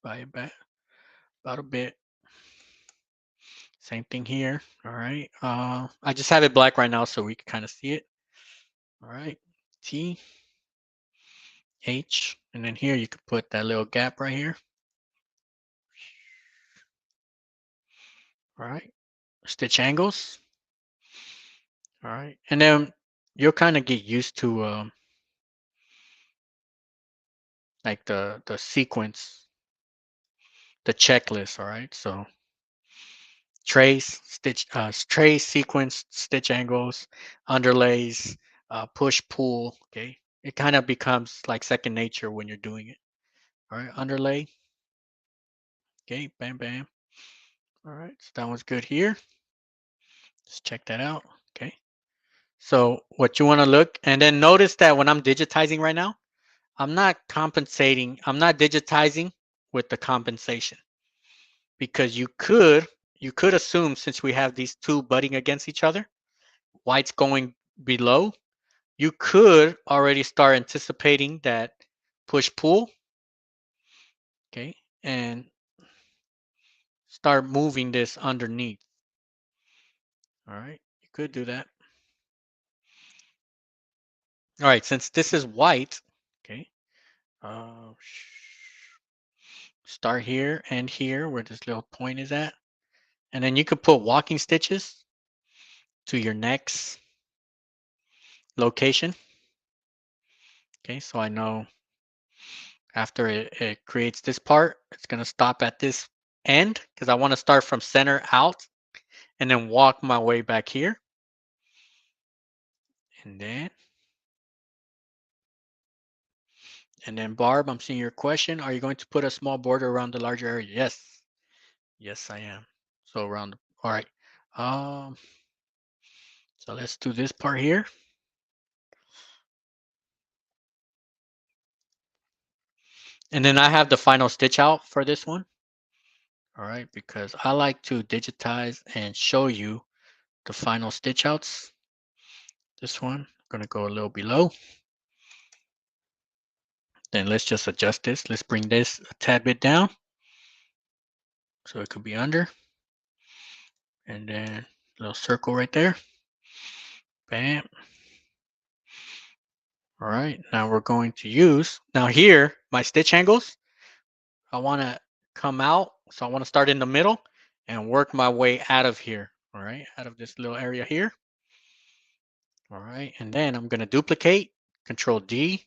Speaker 1: by about a bit. Same thing here. All right. I just have it black right now so we can kind of see it. All right. T, H, and then here you could put that little gap right here. All right. Stitch angles. All right. And then you'll kind of get used to like the sequence, the checklist. All right. So trace, sequence, stitch angles, underlays, push, pull. Okay. it kind of becomes like second nature when you're doing it. All right, underlay. Okay, bam, bam. All right, so that one's good here. Let's check that out. Okay. So what you want to look, and then notice that when I'm digitizing right now, I'm not compensating, I'm not digitizing with the compensation, because you could assume, since we have these two butting against each other, white's going below, you could already start anticipating that push pull, okay, and start moving this underneath. All right, you could do that. All right, since this is white, okay, start here and here where this little point is at, and then you could put walking stitches to your next location. Okay, so I know after it creates this part, it's going to stop at this end, because I want to start from center out and then walk my way back here. And then Barb, I'm seeing your question. Are you going to put a small border around the larger area? Yes. Yes, I am. So around, all right. So let's do this part here. And then I have the final stitch out for this one. All right, because I like to digitize and show you the final stitch outs. This one, I'm gonna go a little below. Then let's just adjust this. Let's bring this a tad bit down so it could be under. And then a little circle right there. Bam. All right, now we're going to use, now here, my stitch angles, I want to come out. So I want to start in the middle and work my way out of here. All right, out of this little area here. All right, and then I'm going to duplicate, Control D,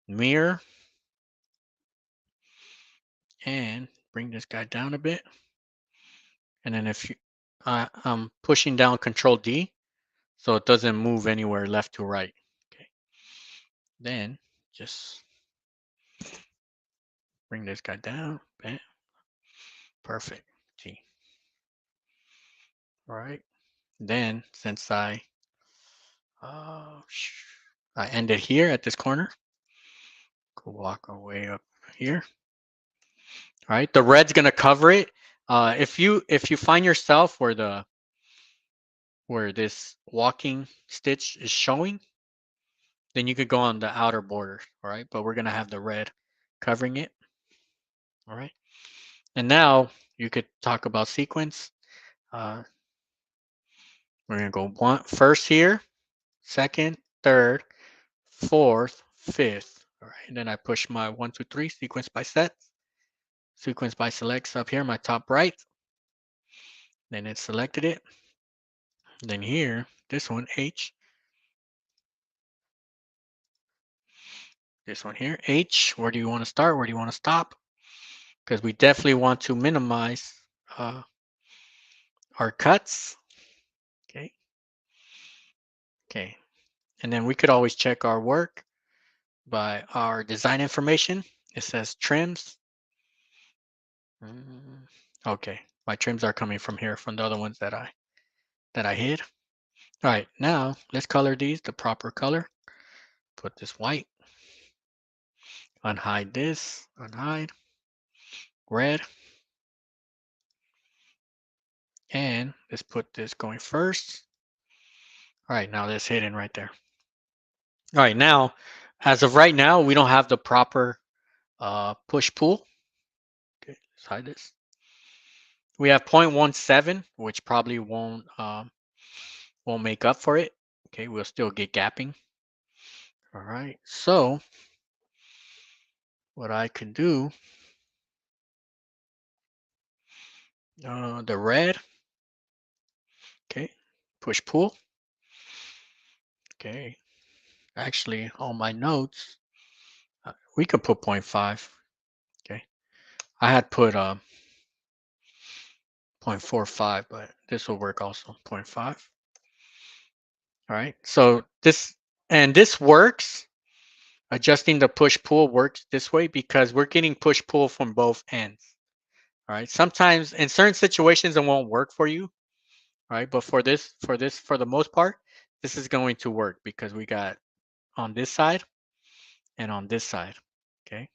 Speaker 1: mirror, and bring this guy down a bit. And then if you, I'm pushing down Control D so it doesn't move anywhere left to right. Okay. Then just bring this guy down. Bam. Perfect. T. All right. Then since uh, I ended here at this corner, go walk our way up here. All right. The red's gonna cover it. If you find yourself where this walking stitch is showing, then you could go on the outer border. All right. But we're gonna have the red covering it. All right. And now you could talk about sequence. We're gonna go first here, second, third, fourth, fifth. All right, and then I push my 1, 2, 3 sequence by set, sequence by selects up here, my top right. Then it selected it. Then here, this one, H. This one here, H. Where do you want to start? Where do you want to stop? Because we definitely want to minimize our cuts. Okay. Okay. And then we could always check our work by our design information. It says trims. Okay, my trims are coming from here, from the other ones that I hid. All right, now let's color these the proper color. Put this white. Unhide this. Unhide. Red. And let's put this going first. All right, now that's hidden right there. All right, now, as of right now, we don't have the proper push-pull. Okay, let's hide this. We have 0.17, which probably won't make up for it. Okay, we'll still get gapping. All right, so what I can do, the red, okay, push pull. Okay, actually on my notes, we could put 0.5. Okay, I had put 0.45, but this will work also, 0.5. All right, so this works adjusting the push-pull works this way because we're getting push-pull from both ends. All right. Sometimes in certain situations it won't work for you. All right. But for the most part, this is going to work because we got on this side and on this side. Okay.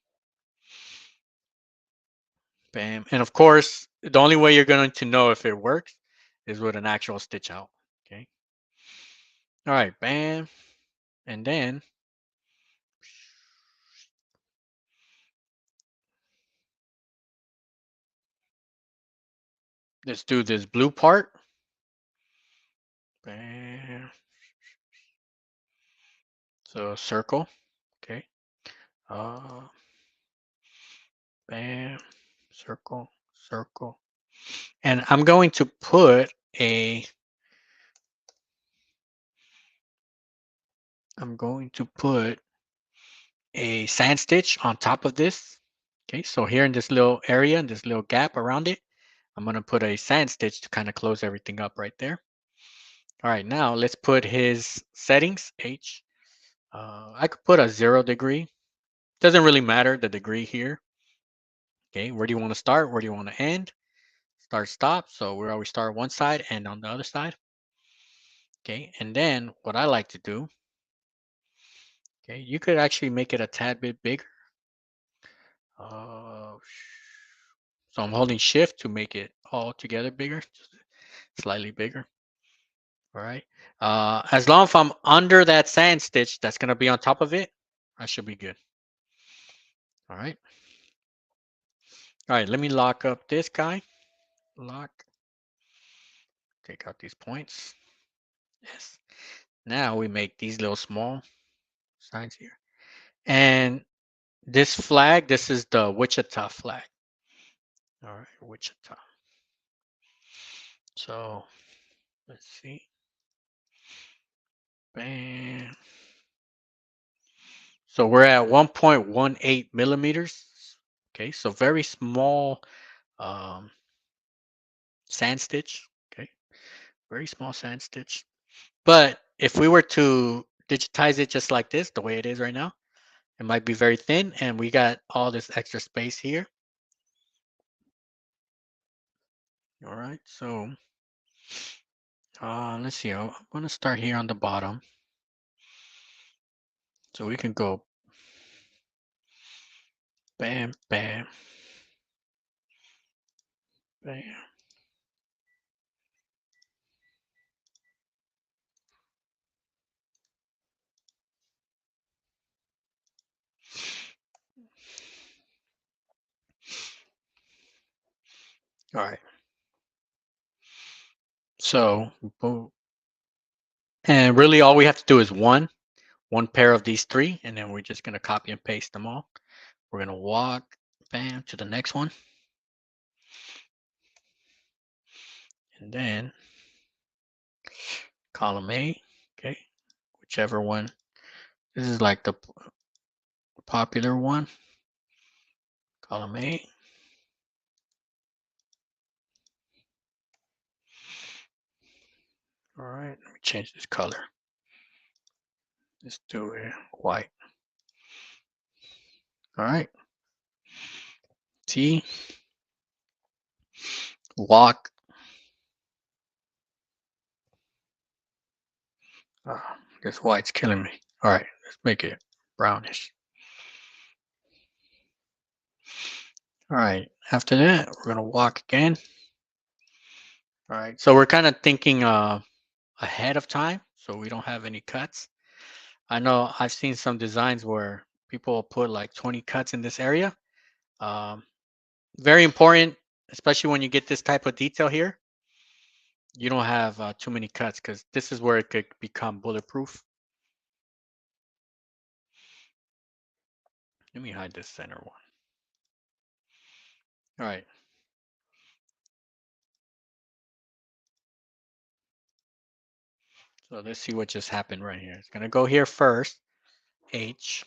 Speaker 1: Bam. And of course, the only way you're going to know if it works is with an actual stitch out. Okay. All right. Bam. And then let's do this blue part. Bam. So circle. Okay. Uh, bam. Circle. Circle. And I'm going to put a sand stitch on top of this. Okay, so here in this little area, in this little gap around it, I'm going to put a sand stitch to kind of close everything up right there. All right, now let's put his settings, H. I could put a 0 degree. Doesn't really matter the degree here. Okay, where do you want to start? Where do you want to end? Start, stop. So we always start one side and on the other side. Okay, and then what I like to do, okay, you could actually make it a tad bit bigger. Uh, so I'm holding shift to make it all together bigger, just slightly bigger. All right. As long as I'm under that sand stitch that's going to be on top of it, I should be good. All right. All right. Let me lock up this guy. Lock. Take out these points. Yes. Now we make these little small signs here. And this flag, this is the Wichita flag. All right. Wichita. So let's see. Bam. So we're at 1.18 millimeters. Okay, so very small um, sand stitch. Okay, very small sand stitch. But if we were to digitize it just like this, the way it is right now, it might be very thin, and we got all this extra space here. All right, so let's see. I'm going to start here on the bottom. So we can go bam, bam, bam. All right. So, and really all we have to do is one pair of these three, and then we're just going to copy and paste them all. We're going to walk, bam, to the next one. And then column A, okay, whichever one. This is like the popular one. Column A. All right, let me change this color. Let's do it white. All right. T. Walk. This white's killing me. All right, let's make it brownish. All right, after that, we're going to walk again. All right, so we're kind of thinking ahead of time so we don't have any cuts. I know I've seen some designs where people put like 20 cuts in this area. Um, very important, especially when you get this type of detail here. You don't have too many cuts because this is where it could become bulletproof. Let me hide this center one. All right. So let's see what just happened right here. It's going to go here first. H.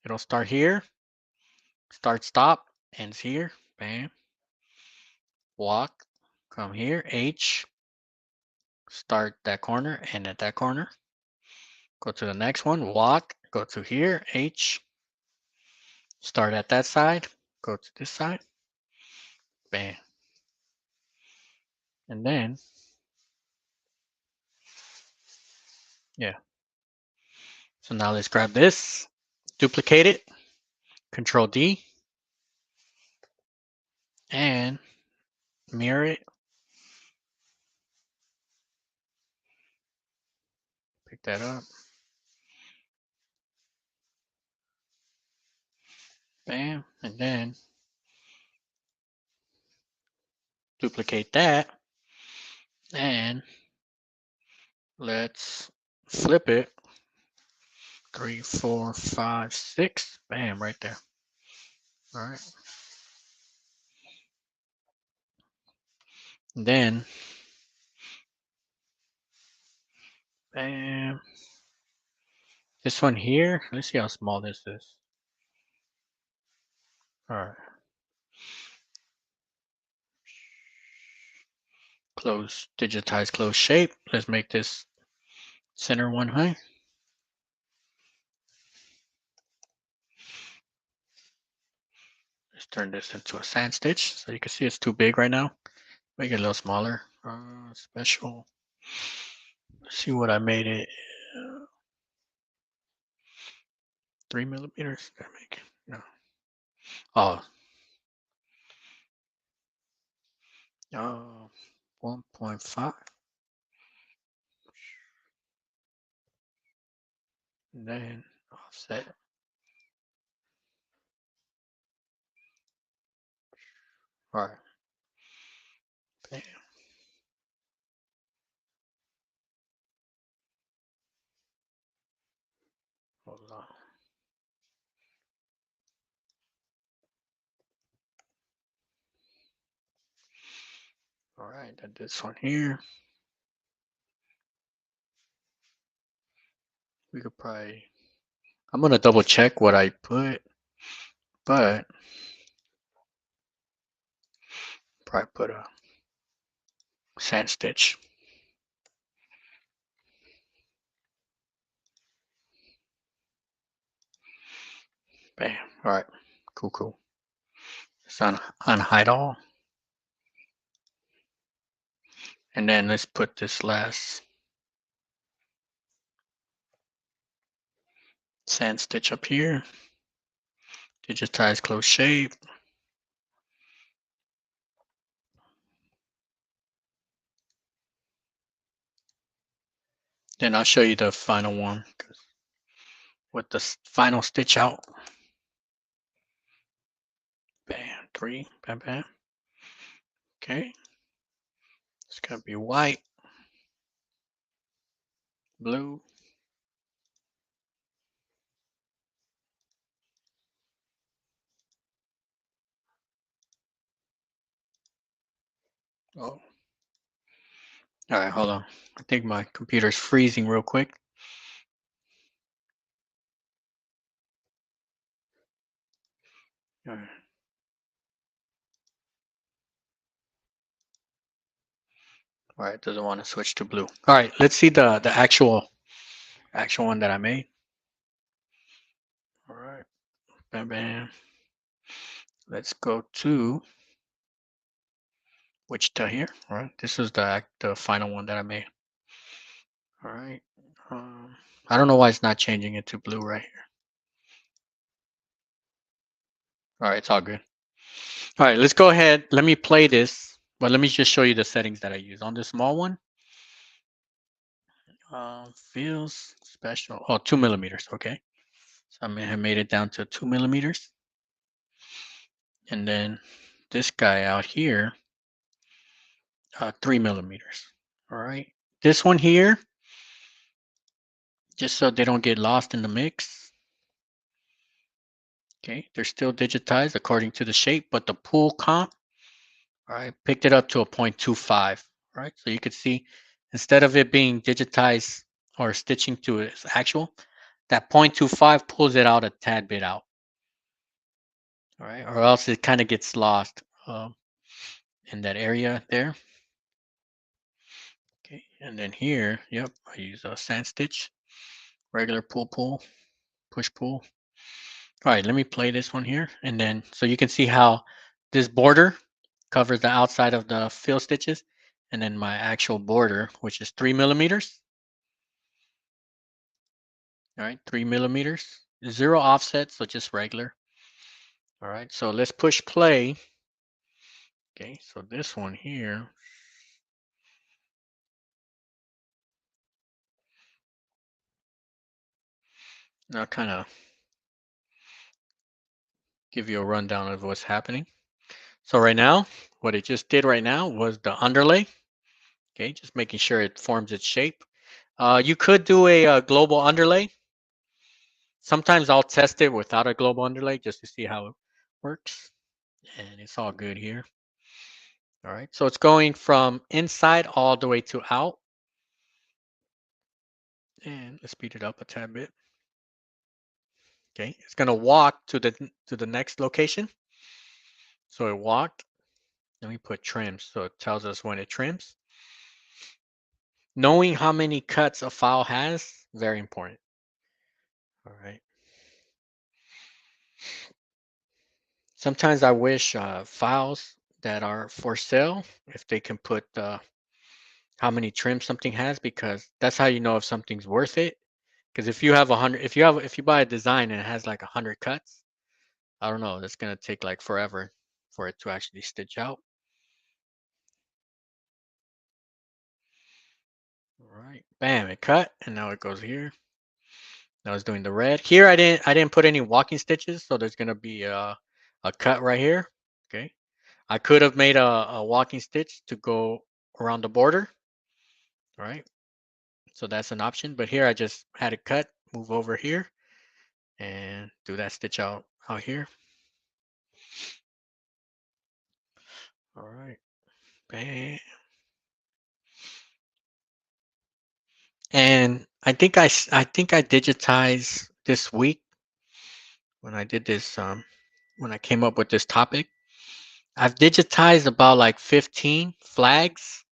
Speaker 1: It'll start here. Start, stop. Ends here. Bam. Walk. Come here. H. Start that corner. End at that corner. Go to the next one. Walk. go to here, H, start at that side, go to this side, bam. And then, yeah. So now let's grab this, duplicate it, Control D, and mirror it. Pick that up. Bam. And then duplicate that. And let's flip it. 3, 4, 5, 6. Bam, right there. All right. And then, bam. This one here, let's see how small this is. All right. Close, digitize close shape. Let's make this center one high. Let's turn this into a sand stitch. So you can see it's too big right now. Make it a little smaller. Special. Let's see what I made it. 3 millimeters. Did I make it? No. Oh. 1.5. And then offset. All right. Bam. Hold on. All right, then this one here. We could probably, I'm gonna double check what I put, but probably put a sand stitch. Bam. All right. Cool, cool. It's unhide all. And then let's put this last sand stitch up here. Digitize close shape. Then I'll show you the final one with the final stitch out. Bam, 3, bam, bam. Okay. It's gonna be white, blue, oh. All right, hold on. I think my computer's freezing real quick. All right. All right, doesn't want to switch to blue. All right, let's see the actual one that I made. All right, bam, bam. Let's go to Wichita here. All right, this is the final one that I made. All right, I don't know why it's not changing it to blue right here. All right, it's all good. All right, let's go ahead. Let me play this, but let me just show you the settings that I use on the small one. Feels special. Oh, 2 millimeters. Okay, so I may have made it down to 2 millimeters, and then this guy out here, 3 millimeters. All right, this one here, just so they don't get lost in the mix. Okay, they're still digitized according to the shape, but the pool comp, all right, picked it up to a 0.25. Right, so you could see instead of it being digitized or stitching to its actual, that 0.25 pulls it out a tad bit out. All right, or else it kind of gets lost in that area there. Okay, and then here, yep, I use a sand stitch, regular pull. push pull. All right, let me play this one here, and then so you can see how this border covers the outside of the fill stitches, and then my actual border, which is 3 millimeters. All right, 3 millimeters, zero offset, so just regular. All right, so let's push play. Okay, so this one here, I'll kind of give you a rundown of what's happening. So right now, what it just did right now was the underlay. Okay, just making sure it forms its shape. You could do a global underlay. Sometimes I'll test it without a global underlay just to see how it works. And it's all good here. All right, so it's going from inside all the way to out. And let's speed it up a tad bit. Okay, it's gonna walk to the next location. So it walked. Let me put trims so it tells us when it trims. Knowing how many cuts a file has, very important. All right. Sometimes I wish files that are for sale, if they can put how many trims something has, because that's how you know if something's worth it. Because if you have 100, if you buy a design and it has like 100 cuts, I don't know, that's gonna take like forever for it to actually stitch out. All right, bam, it cut, and now it goes here. Now it's doing the red. Here I didn't put any walking stitches, so there's gonna be a cut right here. Okay, I could have made a walking stitch to go around the border. All right, so that's an option. But here I just had it cut, move over here, and do that stitch out here. All right, bam. And I think I digitized this week when I did this when I came up with this topic. I've digitized about like 15 flags,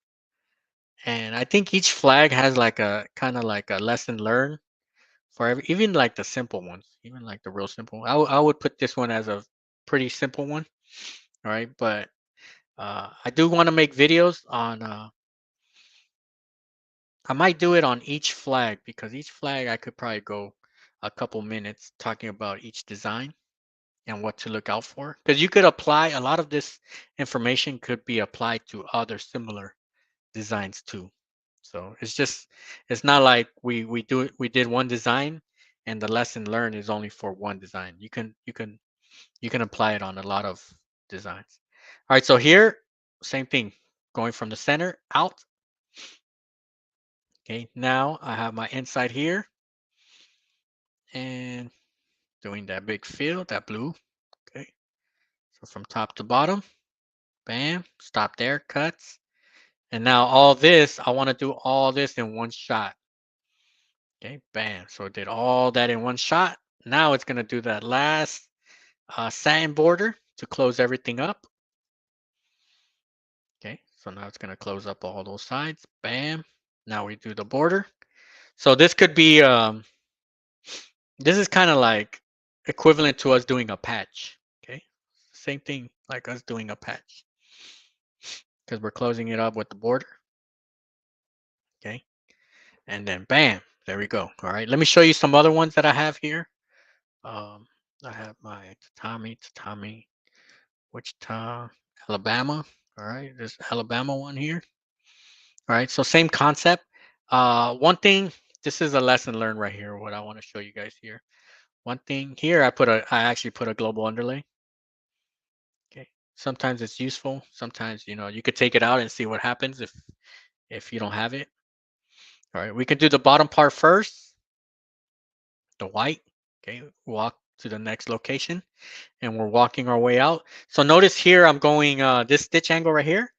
Speaker 1: and I think each flag has like a kind of like a lesson learned for even like the simple ones, even like the real simple. I would put this one as a pretty simple one, all right? But I do want to make videos on. I might do it on each flag because each flag I could probably go a couple minutes talking about each design and what to look out for. Because you could apply a lot of this information could be applied to other similar designs too. So it's not like we did one design and the lesson learned is only for one design. You can apply it on a lot of designs. All right, so here, same thing, going from the center out. Okay, now I have my inside here and doing that big fill, that blue. Okay, so from top to bottom, bam, stop there, cuts. And now all this, I want to do all this in one shot. Okay, bam. So it did all that in one shot. Now it's going to do that last satin border to close everything up. Okay, so now it's going to close up all those sides. Bam. Now we do the border. So this could be, this is kind of like equivalent to us doing a patch. Okay, same thing like us doing a patch because we're closing it up with the border. Okay, and then bam, there we go. All right, let me show you some other ones that I have here. Um, I have my tatami, Wichita, Alabama. All right, this Alabama one here. All right, so same concept. One thing, this is a lesson learned right here. What I want to show you guys here. One thing here, I actually put a global underlay. Okay, sometimes it's useful. Sometimes you could take it out and see what happens if you don't have it. All right, we can do the bottom part first, the white. Okay, walk to the next location, and we're walking our way out. So notice here, I'm going this stitch angle right here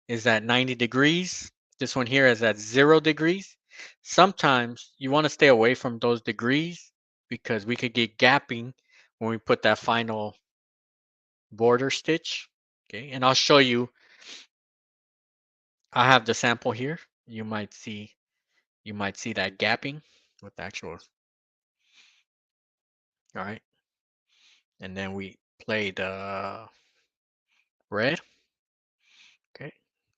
Speaker 1: is at 90 degrees. This one here is at 0 degrees. Sometimes you want to stay away from those degrees because we could get gapping when we put that final border stitch. Okay, and I'll show you. I have the sample here. You might see that gapping with the actual. All right. And then we play the red. Okay.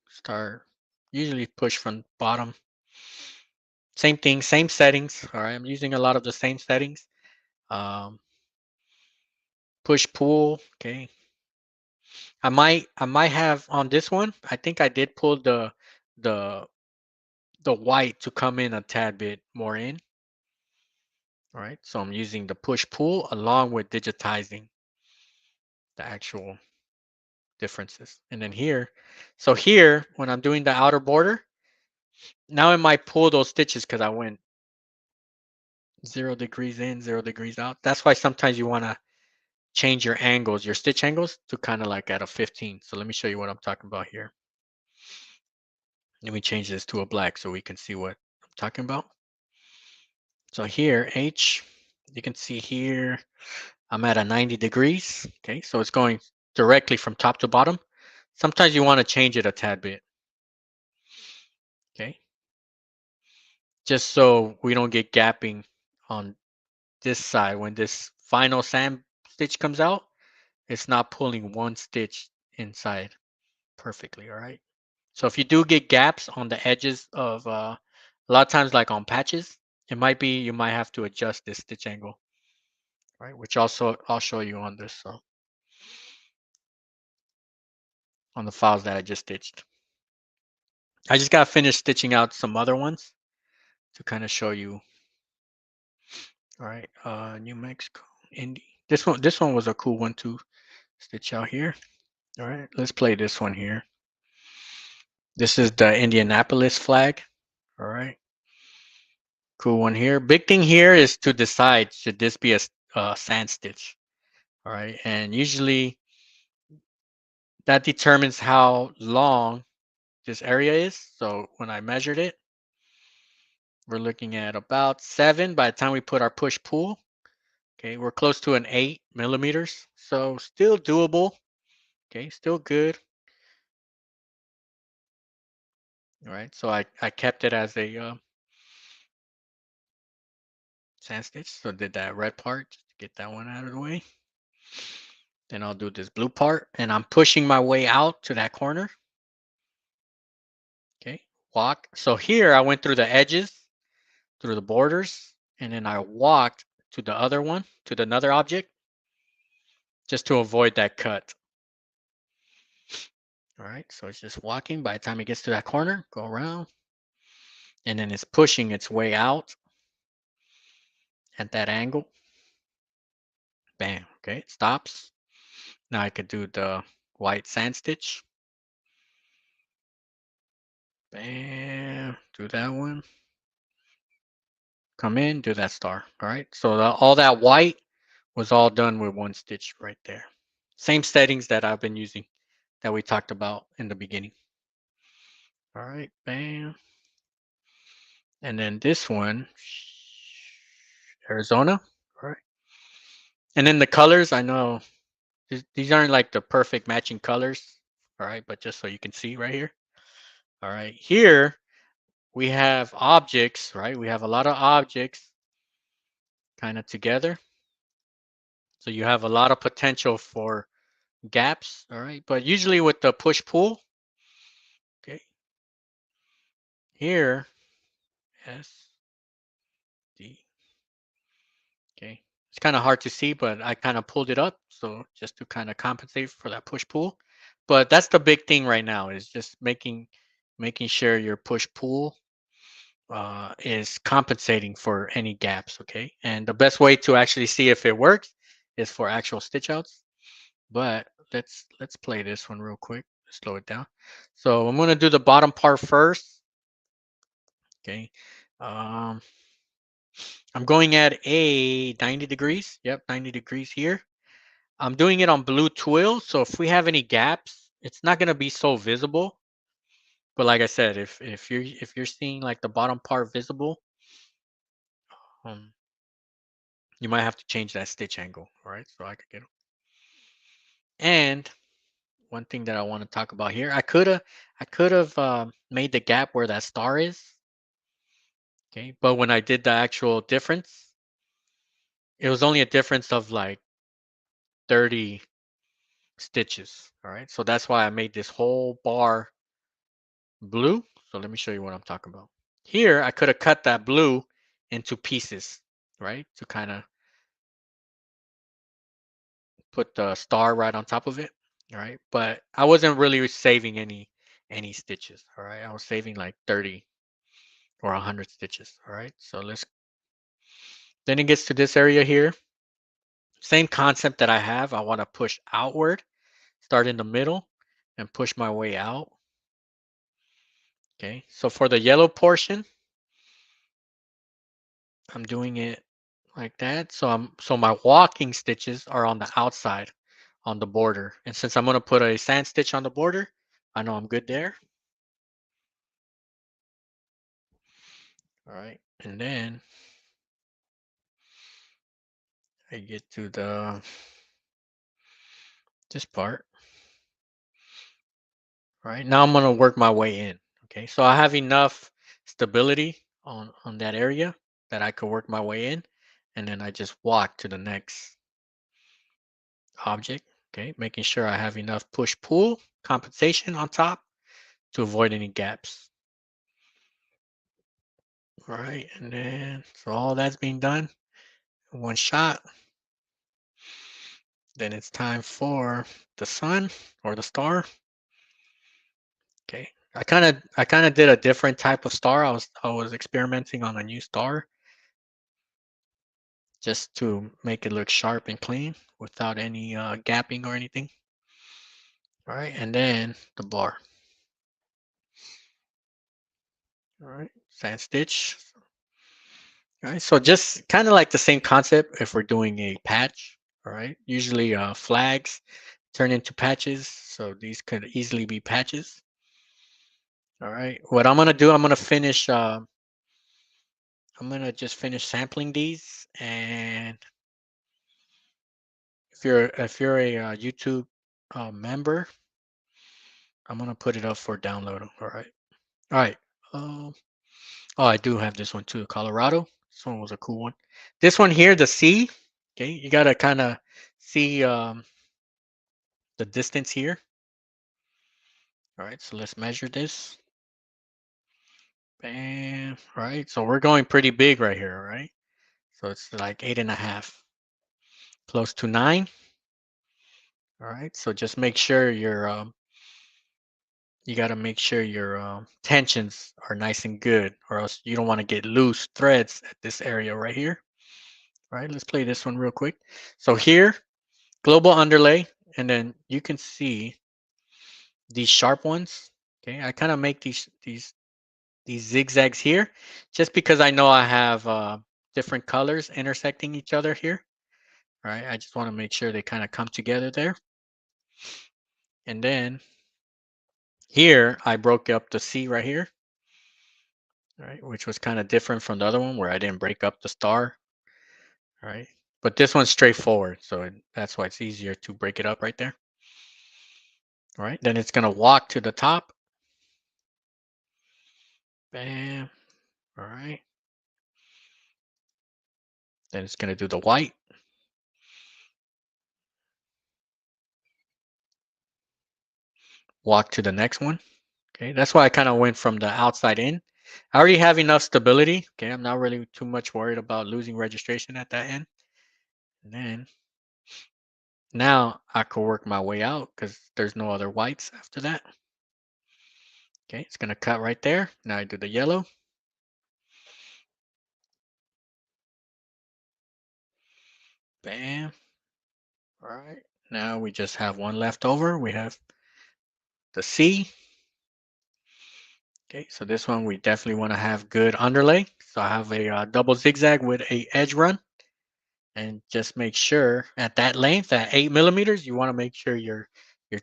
Speaker 1: Start, usually push from bottom. Same thing, same settings. All right. I'm using a lot of the same settings. Um, push pull. Okay. I might have on this one. I think I did pull the the white to come in a tad bit more in. All right. So I'm using the push pull along with digitizing the actual differences. And then here, so here when I'm doing the outer border, now it might pull those stitches because I went 0 degrees in, 0 degrees out. That's why sometimes you want to change your angles, your stitch angles to kind of like at a 15. So let me show you what I'm talking about here. Let me change this to a black so we can see what I'm talking about. So here, H, you can see here, I'm at a 90 degrees. Okay, so it's going directly from top to bottom. Sometimes you want to change it a tad bit. Okay, just so we don't get gapping on this side. When this final sand stitch comes out, it's not pulling one stitch inside perfectly. All right. So if you do get gaps on the edges of a lot of times like on patches, it might be you might have to adjust this stitch angle, right? Which also I'll show you on this, so on the files that I just stitched. I just got finished stitching out some other ones to kind of show you. All right, New Mexico, Indy. This one was a cool one to stitch out here. All right, let's play this one here. This is the Indianapolis flag. All right, cool one here. Big thing here is to decide should this be a sand stitch. All right, and usually that determines how long this area is. So when I measured it, we're looking at about 7 by the time we put our push pull. Okay, we're close to an 8 millimeters. So still doable. Okay, still good. All right, so I kept it as a sand stitch. So did that red part, just to get that one out of the way. Then I'll do this blue part, and I'm pushing my way out to that corner. Okay, walk. So here I went through the edges, through the borders, and then I walked to the other one, to the another object, just to avoid that cut. All right, so it's just walking. By the time it gets to that corner, go around, and then it's pushing its way out at that angle. Bam. Okay, it stops. Now I could do the white sand stitch. Bam. Do that one. Come in, do that star. All right, so all that white was all done with one stitch right there. Same settings that I've been using that we talked about in the beginning. All right, bam. And then this one, Arizona. All right. And then the colors, I know these aren't like the perfect matching colors. All right, but just so you can see right here. All right, here we have objects, right? We have a lot of objects kind of together. So you have a lot of potential for gaps, all right? But usually with the push pull, okay, here, S, D, okay. It's kind of hard to see, but I kind of pulled it up. So just to kind of compensate for that push pull. But that's the big thing right now is just making sure your push pull is compensating for any gaps, okay? And the best way to actually see if it works is for actual stitch outs. But let's play this one real quick. Slow it down. So I'm gonna do the bottom part first. Okay. Um, I'm going at a 90 degrees. Yep, 90 degrees here. I'm doing it on blue twill. So if we have any gaps, it's not gonna be so visible. But like I said, if you're seeing like the bottom part visible, um, you might have to change that stitch angle. All right, so I could get. And one thing that I want to talk about here, I could have made the gap where that star is. Okay, but when I did the actual difference, it was only a difference of like 30 stitches. All right, so that's why I made this whole bar blue. So let me show you what I'm talking about. Here, I could have cut that blue into pieces, right? To kind of put the star right on top of it. All right. But I wasn't really saving any stitches. All right. I was saving like 30 or 100 stitches. All right. So then it gets to this area here. Same concept that I have. I want to push outward, start in the middle, and push my way out. Okay. So for the yellow portion, I'm doing it like that. So my walking stitches are on the outside on the border. And since I'm going to put a sand stitch on the border, I know I'm good there. All right. And then I get to this part. All right. Now I'm going to work my way in. Okay. So I have enough stability on that area that I could work my way in. And then I just walk to the next object. Okay. Making sure I have enough push pull compensation on top to avoid any gaps. All right. And then, so all that's being done in one shot. Then it's time for the sun or the star. Okay. I kind of did a different type of star. I was experimenting on a new star just to make it look sharp and clean without any gapping or anything. All right, and then the bar. All right, sand stitch. All right, so just kind of like the same concept if we're doing a patch. All right, usually flags turn into patches, so these could easily be patches. All right, what I'm gonna do, I'm gonna finish. I'm gonna just finish sampling these, and if you're a YouTube member, I'm gonna put it up for download. All right, all right. Um, oh, I do have this one too, Colorado. This one was a cool one. This one here, the C. Okay, you gotta kind of see the distance here. All right, so let's measure this. Bam. All right, so we're going pretty big right here. All right, so it's like 8.5, close to 9. All right, so just make sure you got to make sure your tensions are nice and good, or else you don't want to get loose threads at this area right here. All right, let's play this one real quick. So here, global underlay, and then you can see these sharp ones. Okay, I kind of make these zigzags here, just because I know I have different colors intersecting each other here. All right, I just want to make sure they kind of come together there. And then here, I broke up the C right here. All right, which was kind of different from the other one where I didn't break up the star. All right, but this one's straightforward, so that's why it's easier to break it up right there. All right, then it's gonna walk to the top. Bam. All right. Then it's gonna do the white. Walk to the next one. Okay, that's why I kind of went from the outside in. I already have enough stability. Okay, I'm not really too much worried about losing registration at that end. And then now I could work my way out because there's no other whites after that. Okay, it's gonna cut right there. Now I do the yellow. Bam. All right. Now we just have one left over. We have the C. Okay, so this one we definitely want to have good underlay. So I have a double zigzag with a edge run. And just make sure at that length, at 8 millimeters, you want to make sure your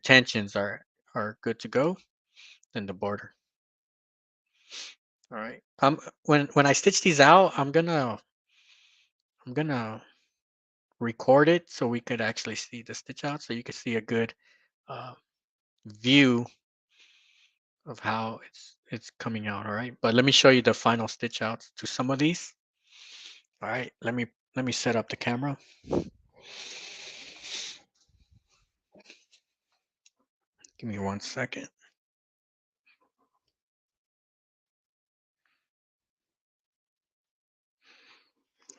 Speaker 1: tensions are good to go. Then the border. All right. When I stitch these out, I'm gonna record it so we could actually see the stitch out, so you can see a good uh, view of how it's coming out. All right. But let me show you the final stitch outs to some of these. All right. Let me let me set up the camera. Give me 1 second.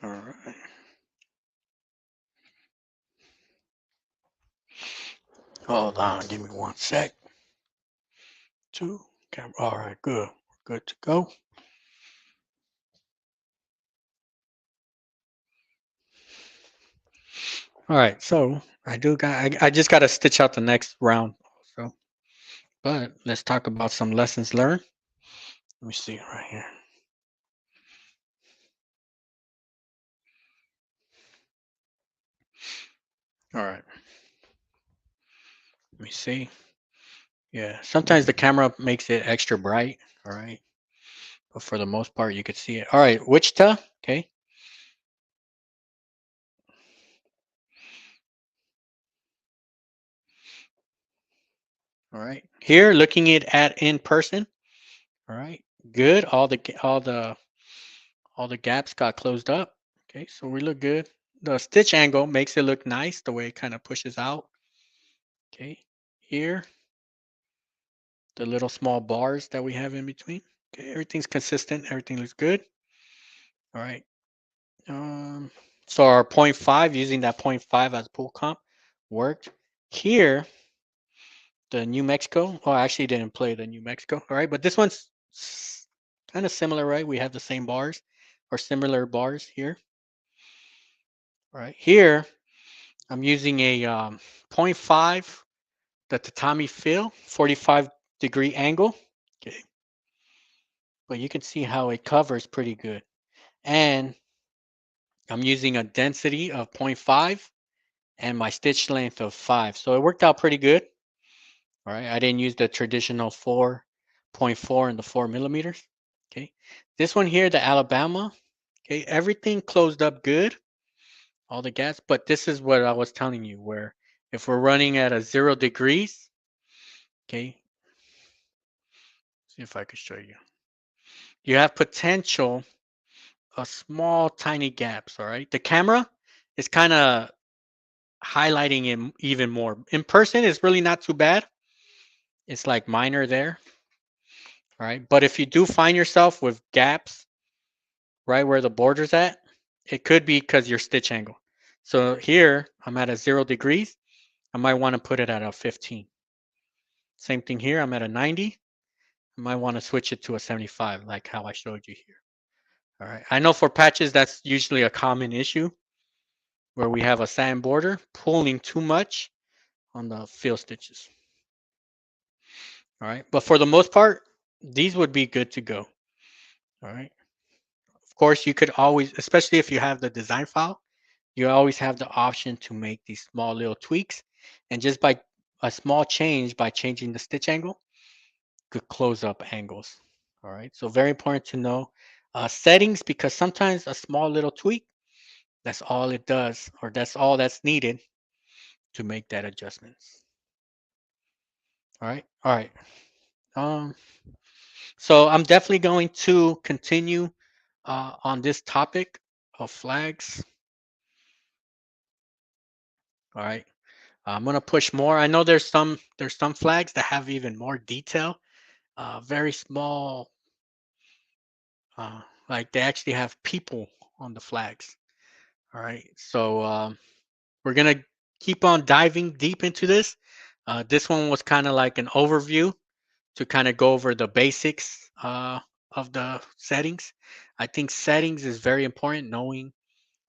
Speaker 1: All right. Hold on, give me 1 sec. 2 camera. All right, good. We're good to go. All right, so I just got to stitch out the next round. So, but let's talk about some lessons learned. Let me see it right here. All right. Let me see. Yeah, sometimes the camera makes it extra bright. All right, but for the most part, you could see it. All right, Wichita. Okay. All right. Here, looking at in person. All right. Good. All the gaps got closed up. Okay, so we look good. The stitch angle makes it look nice, the way it kind of pushes out. Okay. Here, the little small bars that we have in between. Okay, everything's consistent. Everything looks good. All right. Um, so our 0.5, using that 0.5 as pull comp, worked. Here, the New Mexico. Oh, I actually didn't play the New Mexico. All right, but this one's kind of similar, right? We have the same bars or similar bars here. All right, here I'm using a 0.5, the tatami fill, 45-degree angle. Okay, but you can see how it covers pretty good. And I'm using a density of 0.5 and my stitch length of 5. So it worked out pretty good. All right, I didn't use the traditional 4.4 and the 4 millimeters. Okay, this one here, the Alabama. Okay, everything closed up good, all the gaps, but this is what I was telling you, where if we're running at a 0 degrees, okay, see if I could show you. You have potential of small, tiny gaps, all right? The camera is kind of highlighting it even more. In person, it's really not too bad. It's like minor there, all right? But if you do find yourself with gaps right where the border's at, it could be because your stitch angle. So here, I'm at a 0 degrees. I might want to put it at a 15. Same thing here, I'm at a 90. I might want to switch it to a 75, like how I showed you here. All right. I know for patches, that's usually a common issue where we have a satin border pulling too much on the fill stitches. All right. But for the most part, these would be good to go. All right. Of course, you could always, especially if you have the design file, you always have the option to make these small little tweaks. And just by a small change, by changing the stitch angle, could close up angles. All right. So very important to know settings, because sometimes a small little tweak, that's all it does, or that's all that's needed to make that adjustments. All right. All right. Um, so I'm definitely going to continue on this topic of flags. All right. I'm gonna push more. I know there's some flags that have even more detail, very small, like they actually have people on the flags. All right. So we're gonna keep on diving deep into this. This one was kind of like an overview to kind of go over the basics of the settings. I think settings is very important, knowing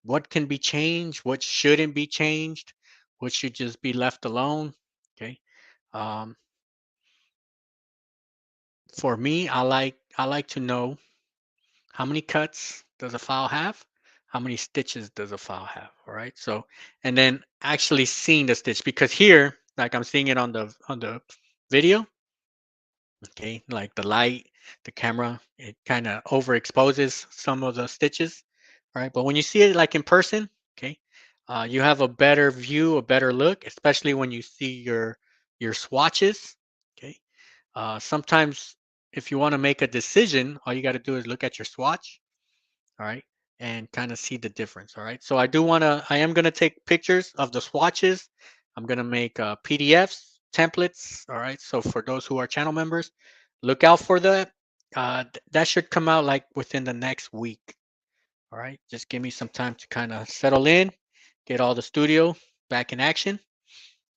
Speaker 1: what can be changed, what shouldn't be changed, what should just be left alone. Okay. Um, for me, I like to know how many cuts does a file have, how many stitches does a file have. All right. So, and then actually seeing the stitch, because here, like I'm seeing it on the video. Okay, like the light, the camera, it kind of overexposes some of the stitches, right? But when you see it like in person, okay, you have a better view, a better look, especially when you see your swatches. Okay, sometimes if you want to make a decision, all you got to do is look at your swatch. All right, and kind of see the difference. All right. So I am going to take pictures of the swatches. I'm going to make PDFs, templates. All right. So for those who are channel members, look out for that. That should come out like within the next week. All right. Just give me some time to kind of settle in, get all the studio back in action.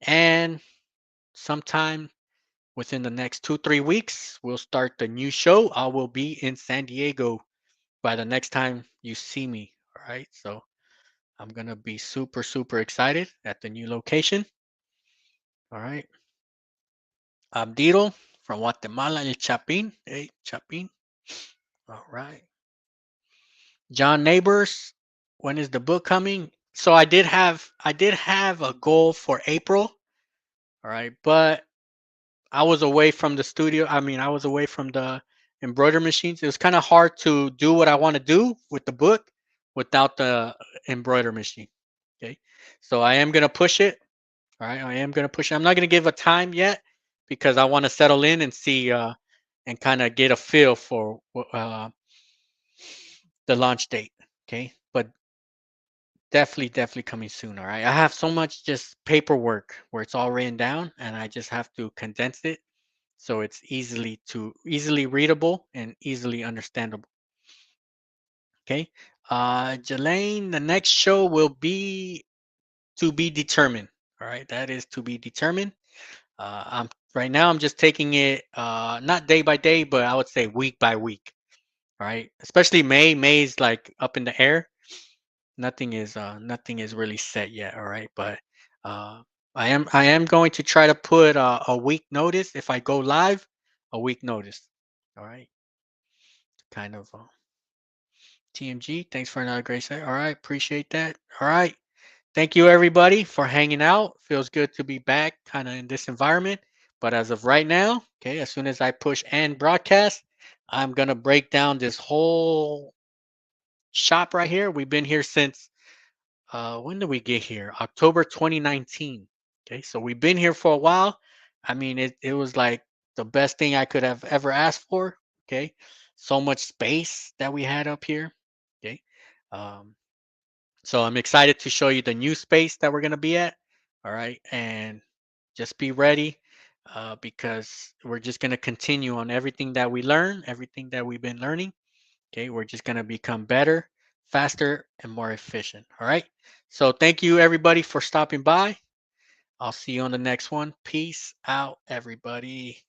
Speaker 1: And sometime within the next 2, 3 weeks, we'll start the new show. I will be in San Diego by the next time you see me. All right. So I'm going to be super, super excited at the new location. All right. Abdiro from Guatemala, El Chapin. Hey, Chapin. All right. John Neighbors, when is the book coming? So I did have a goal for April. All right, but I was away from the studio. I mean, I was away from the embroidery machines. It was kind of hard to do what I want to do with the book without the embroidery machine. Okay. So I am gonna push it. All right. I am gonna push it. I'm not gonna give a time yet because I want to settle in and see and kind of get a feel for the launch date. Okay. But definitely coming soon. All right. I have so much just paperwork where it's all written down and I just have to condense it so it's easily readable and easily understandable. Okay. Jelaine, the next show will be to be determined. All right. That is to be determined. I'm right now I'm just taking it not day by day, but I would say week by week. All right. Especially May. May is like up in the air. Nothing is really set yet. All right. But uh I am going to try to put a week notice if I go live, a week notice. All right. Kind of TMG. Thanks for another great set. All right. Appreciate that. All right. Thank you everybody for hanging out. Feels good to be back kind of in this environment. But as of right now, okay, as soon as I push end broadcast, I'm gonna break down this whole shop right here. We've been here since when did we get here? October 2019. Okay, so we've been here for a while. I mean, it was like the best thing I could have ever asked for. Okay, so much space that we had up here. Okay, um, so I'm excited to show you the new space that we're gonna be at. All right, and just be ready because we're just gonna continue on everything that we learn, everything that we've been learning. Okay, we're just gonna become better, faster, and more efficient. All right. So thank you everybody for stopping by. I'll see you on the next one. Peace out, everybody.